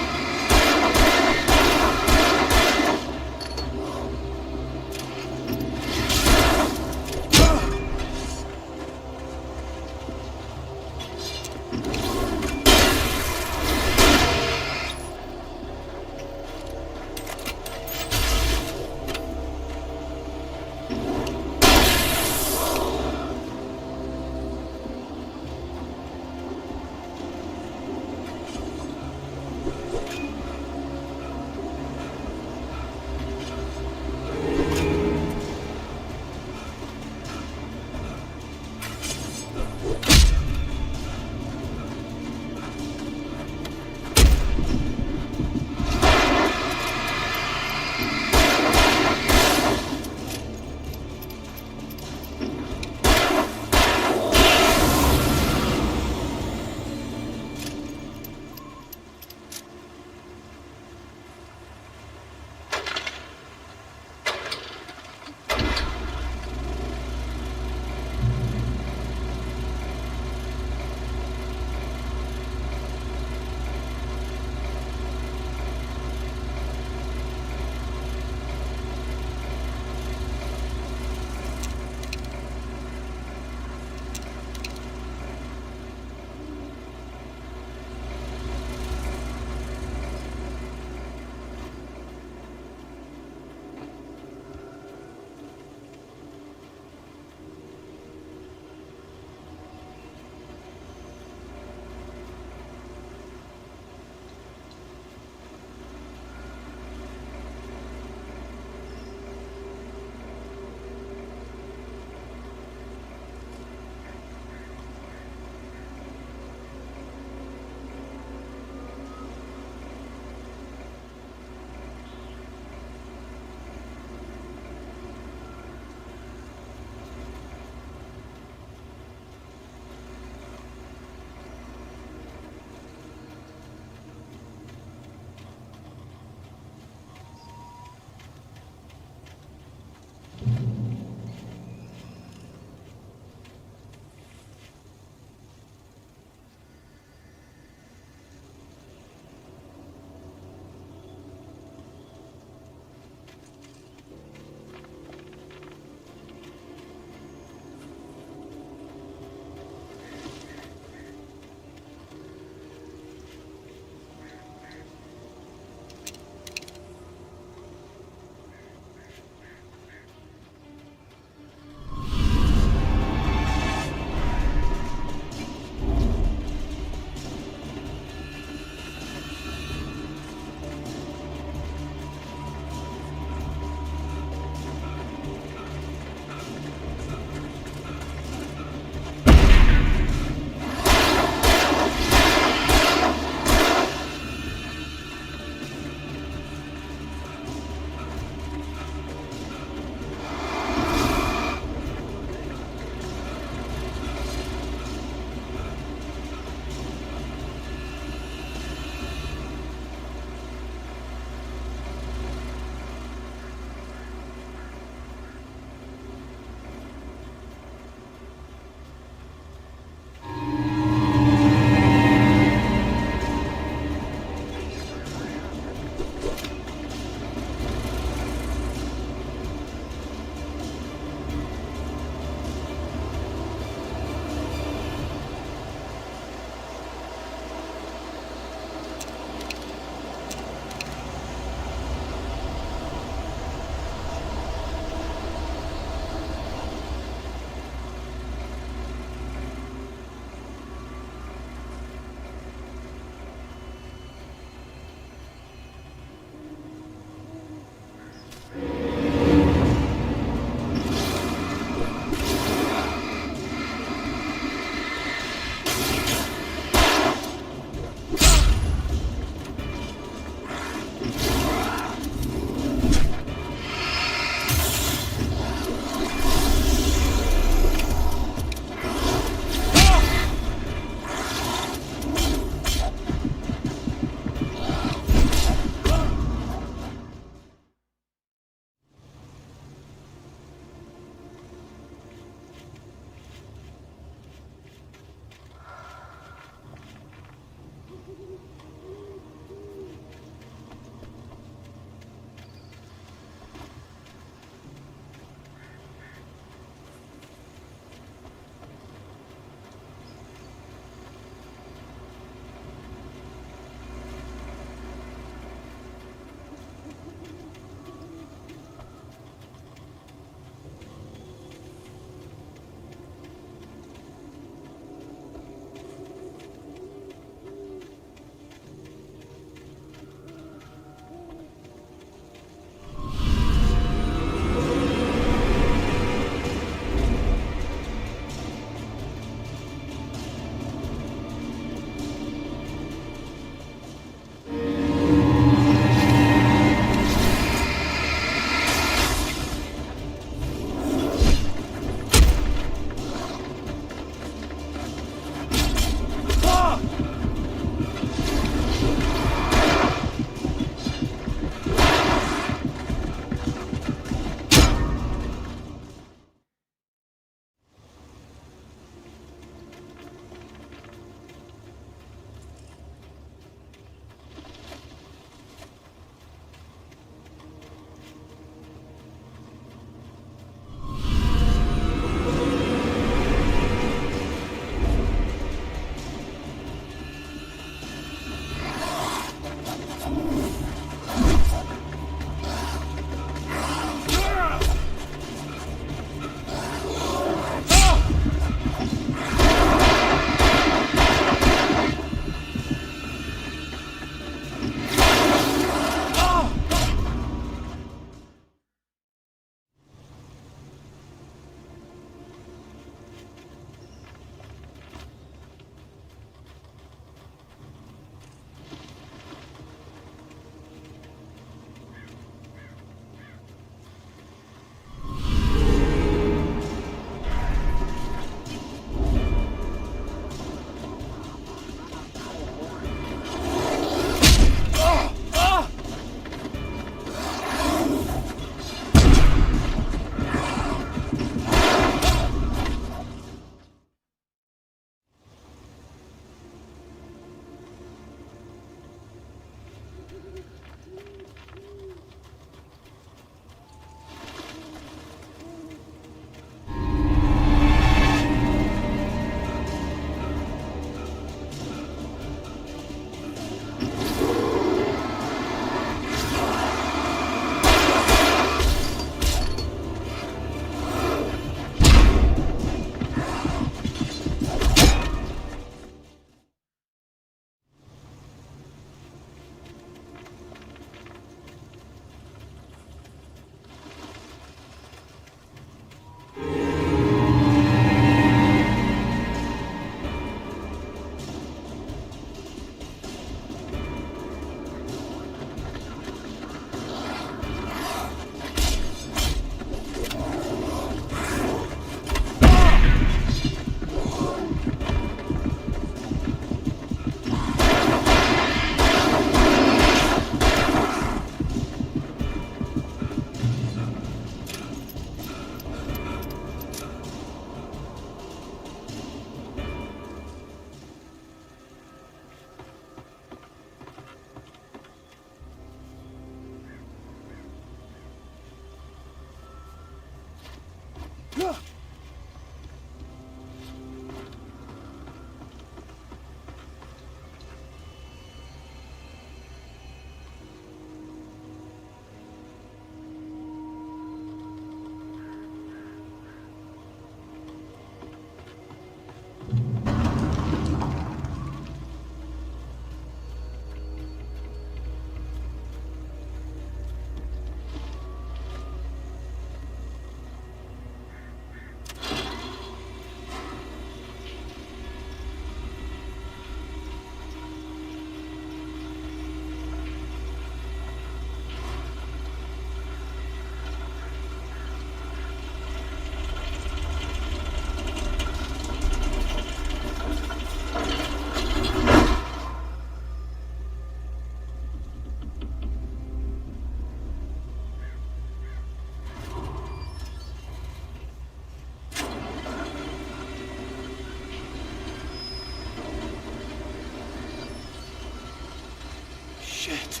Shit.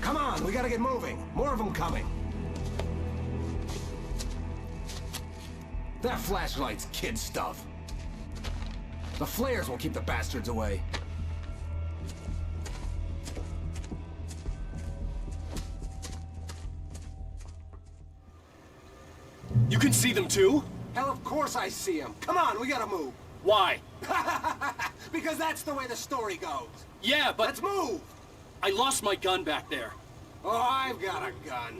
Come on, we gotta get moving. More of them coming. That flashlight's kid stuff. The flares will keep the bastards away. You can see them too? Hell, of course I see them. Come on, we gotta move. Why? Because that's the way the story goes. Yeah, but... Let's move! I lost my gun back there. Oh, I've got a gun.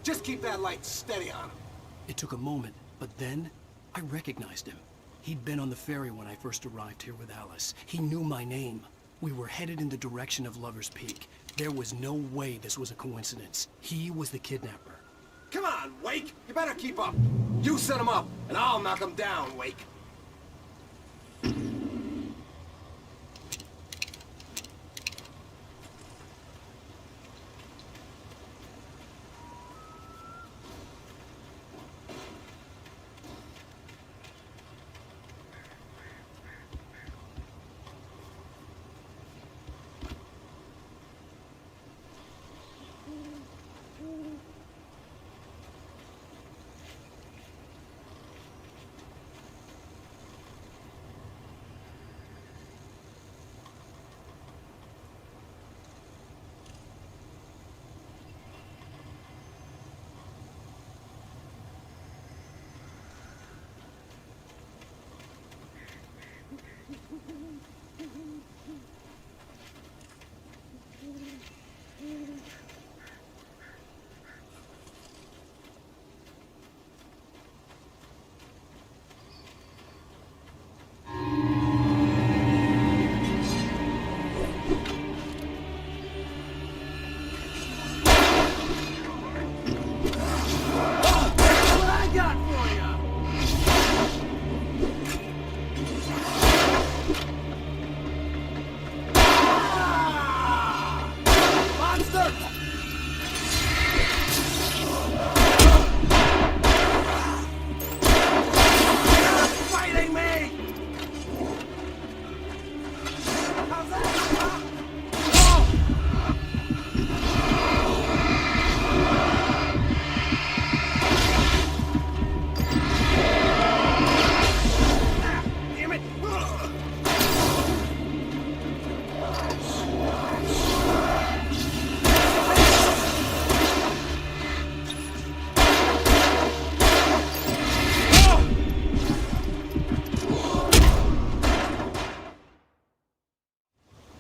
Just keep that light steady on him. It took a moment, but then I recognized him. He'd been on the ferry when I first arrived here with Alice. He knew my name. We were headed in the direction of Lover's Peak. There was no way this was a coincidence. He was the kidnapper. Come on, Wake! You better keep up. You set him up, and I'll knock him down, Wake.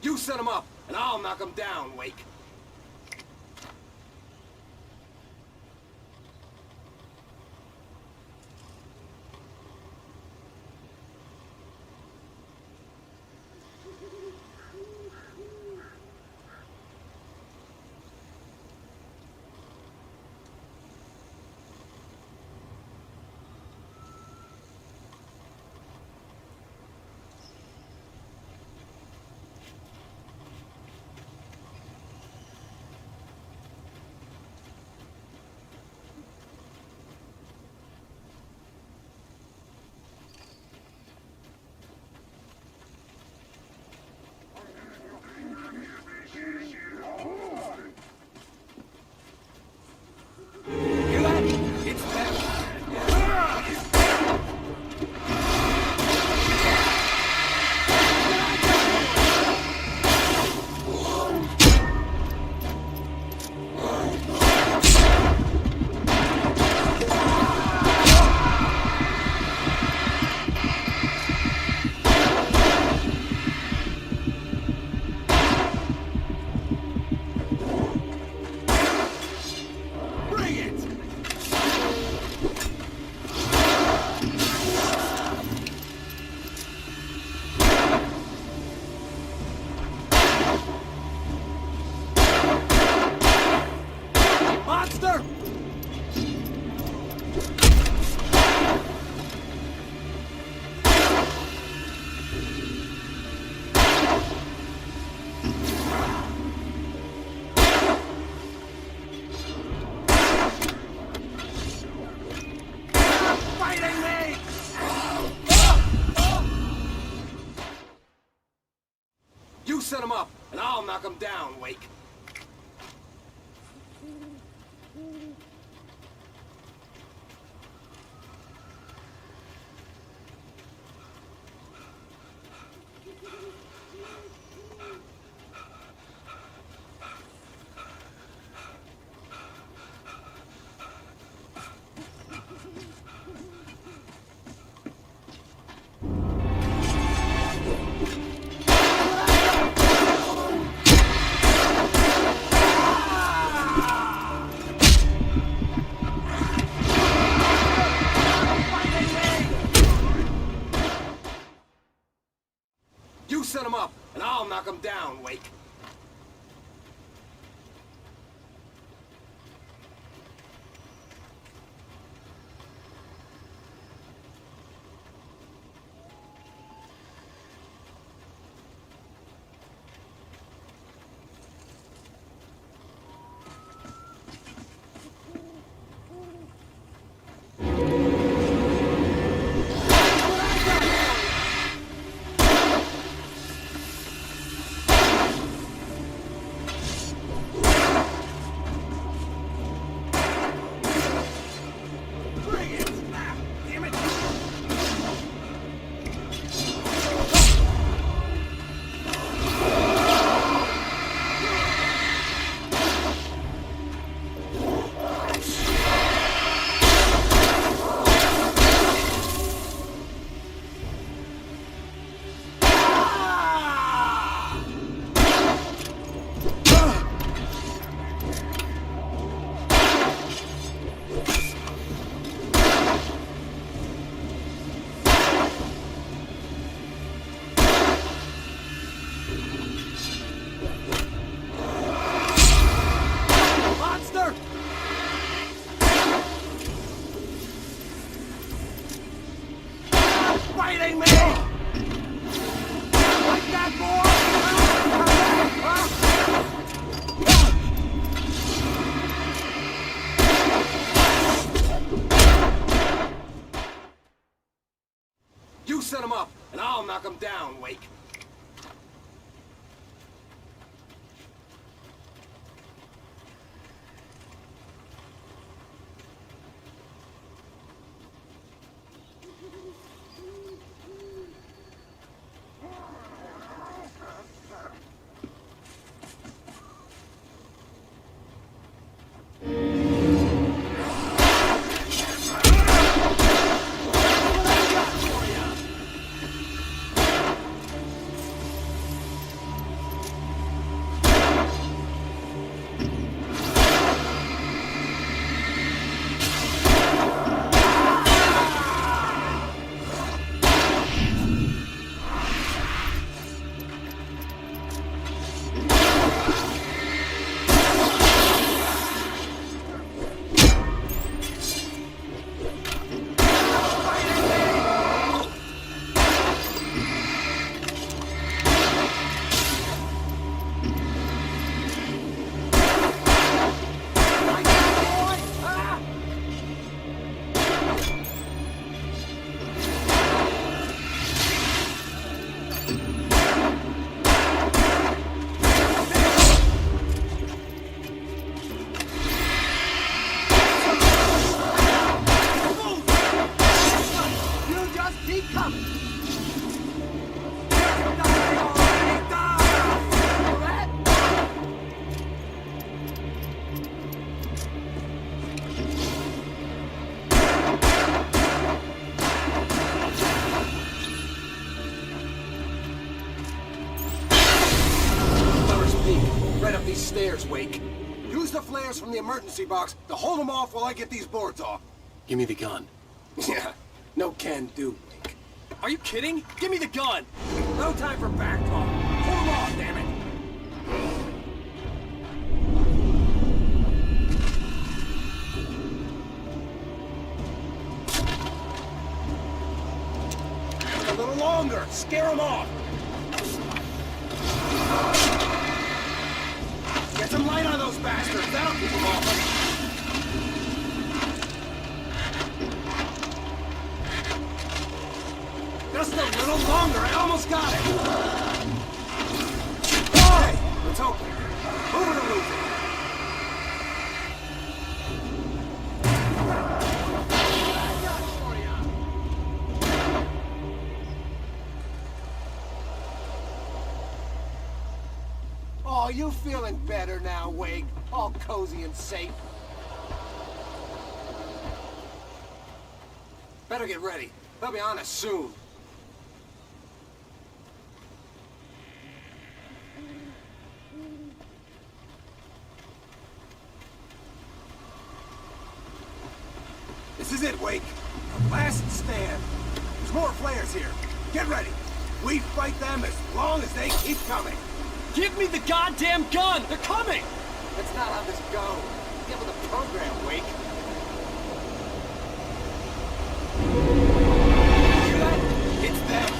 You set him up, and I'll knock him down, Wake. set him up, and I'll knock him down, Wake. You set him up, and I'll knock him down, Wake. Fighting me! Like that, boy? You set him up, and I'll knock him down, Wake. Stairs, Wake. Use the flares from the emergency box to hold them off while I get these boards off. Give me the gun. Yeah, no can do, Wake. Are you kidding? Give me the gun! No time for back talk. Hold them off, damn it! A little longer! Scare them off! Get some light on those bastards! That'll keep them off us! Just a little longer! I almost got it! Let's hope. Move it or lose it. Oh, you feeling better now, Wake? All cozy and safe? Better get ready. They'll be on us soon. This is it, Wake. Our last stand. There's more flares here. Get ready. We fight them as long as they keep coming. Give me the goddamn gun! They're coming! That's not how this goes. Get with the program, Wake. Hear that? It's them.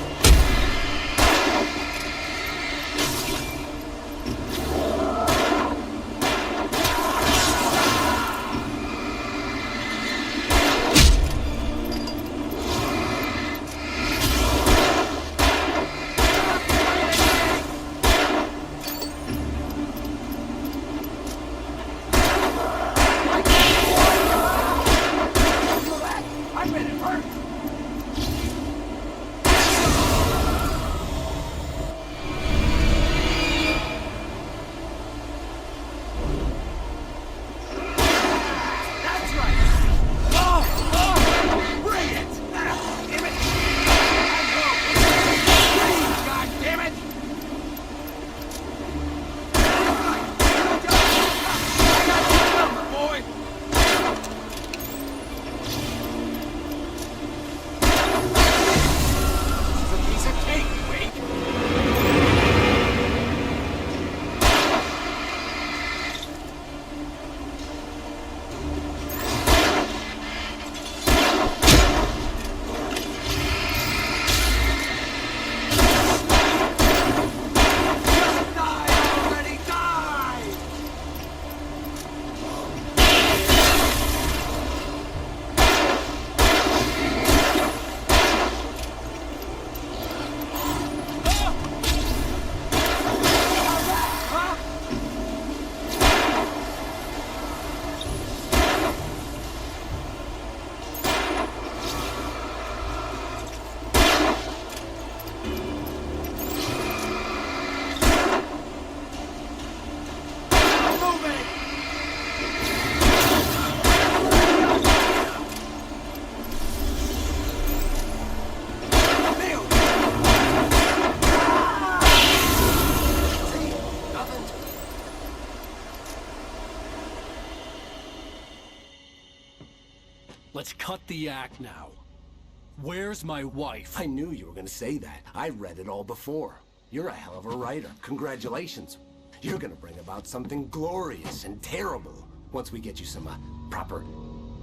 Let's cut the act now. Where's my wife? I knew you were gonna say that. I read it all before. You're a hell of a writer. Congratulations. You're gonna bring about something glorious and terrible once we get you some proper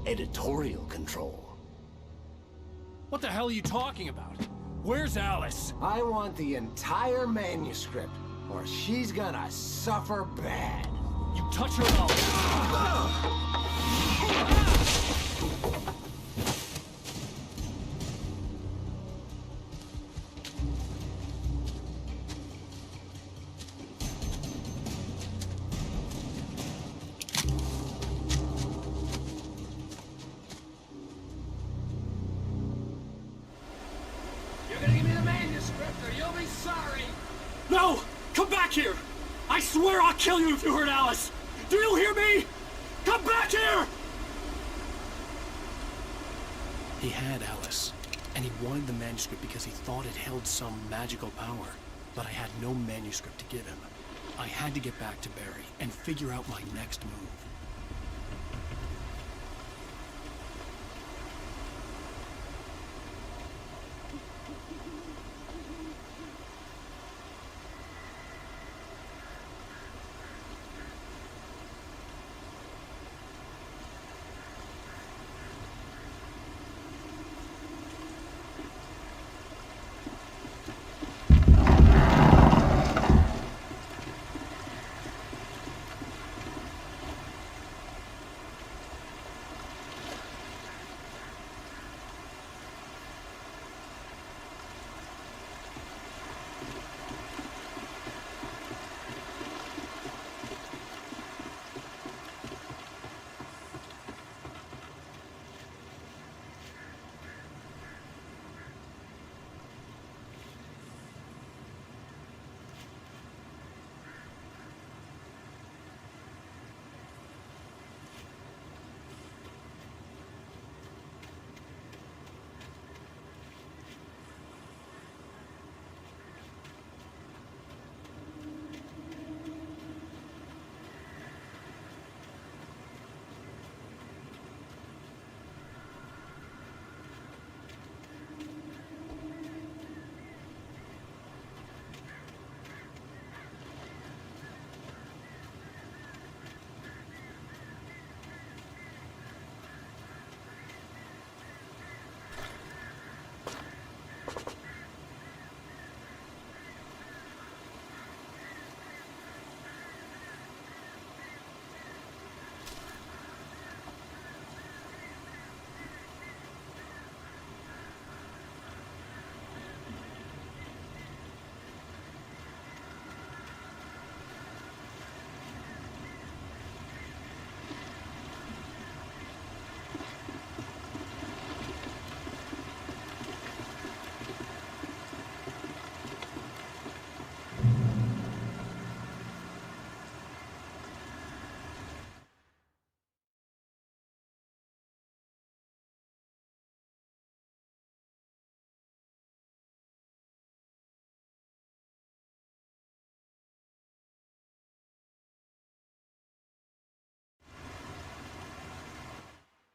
editorial control. What the hell are you talking about? Where's Alice? I want the entire manuscript, or she's gonna suffer bad. You touch her mouth. You're gonna give me the manuscript, or you'll be sorry. No! Come back here! I swear I'll kill you if you hurt Alice! Do you hear me? Come back here! He had Alice, and he wanted the manuscript because he thought it held some magical power. But I had no manuscript to give him. I had to get back to Barry and figure out my next move.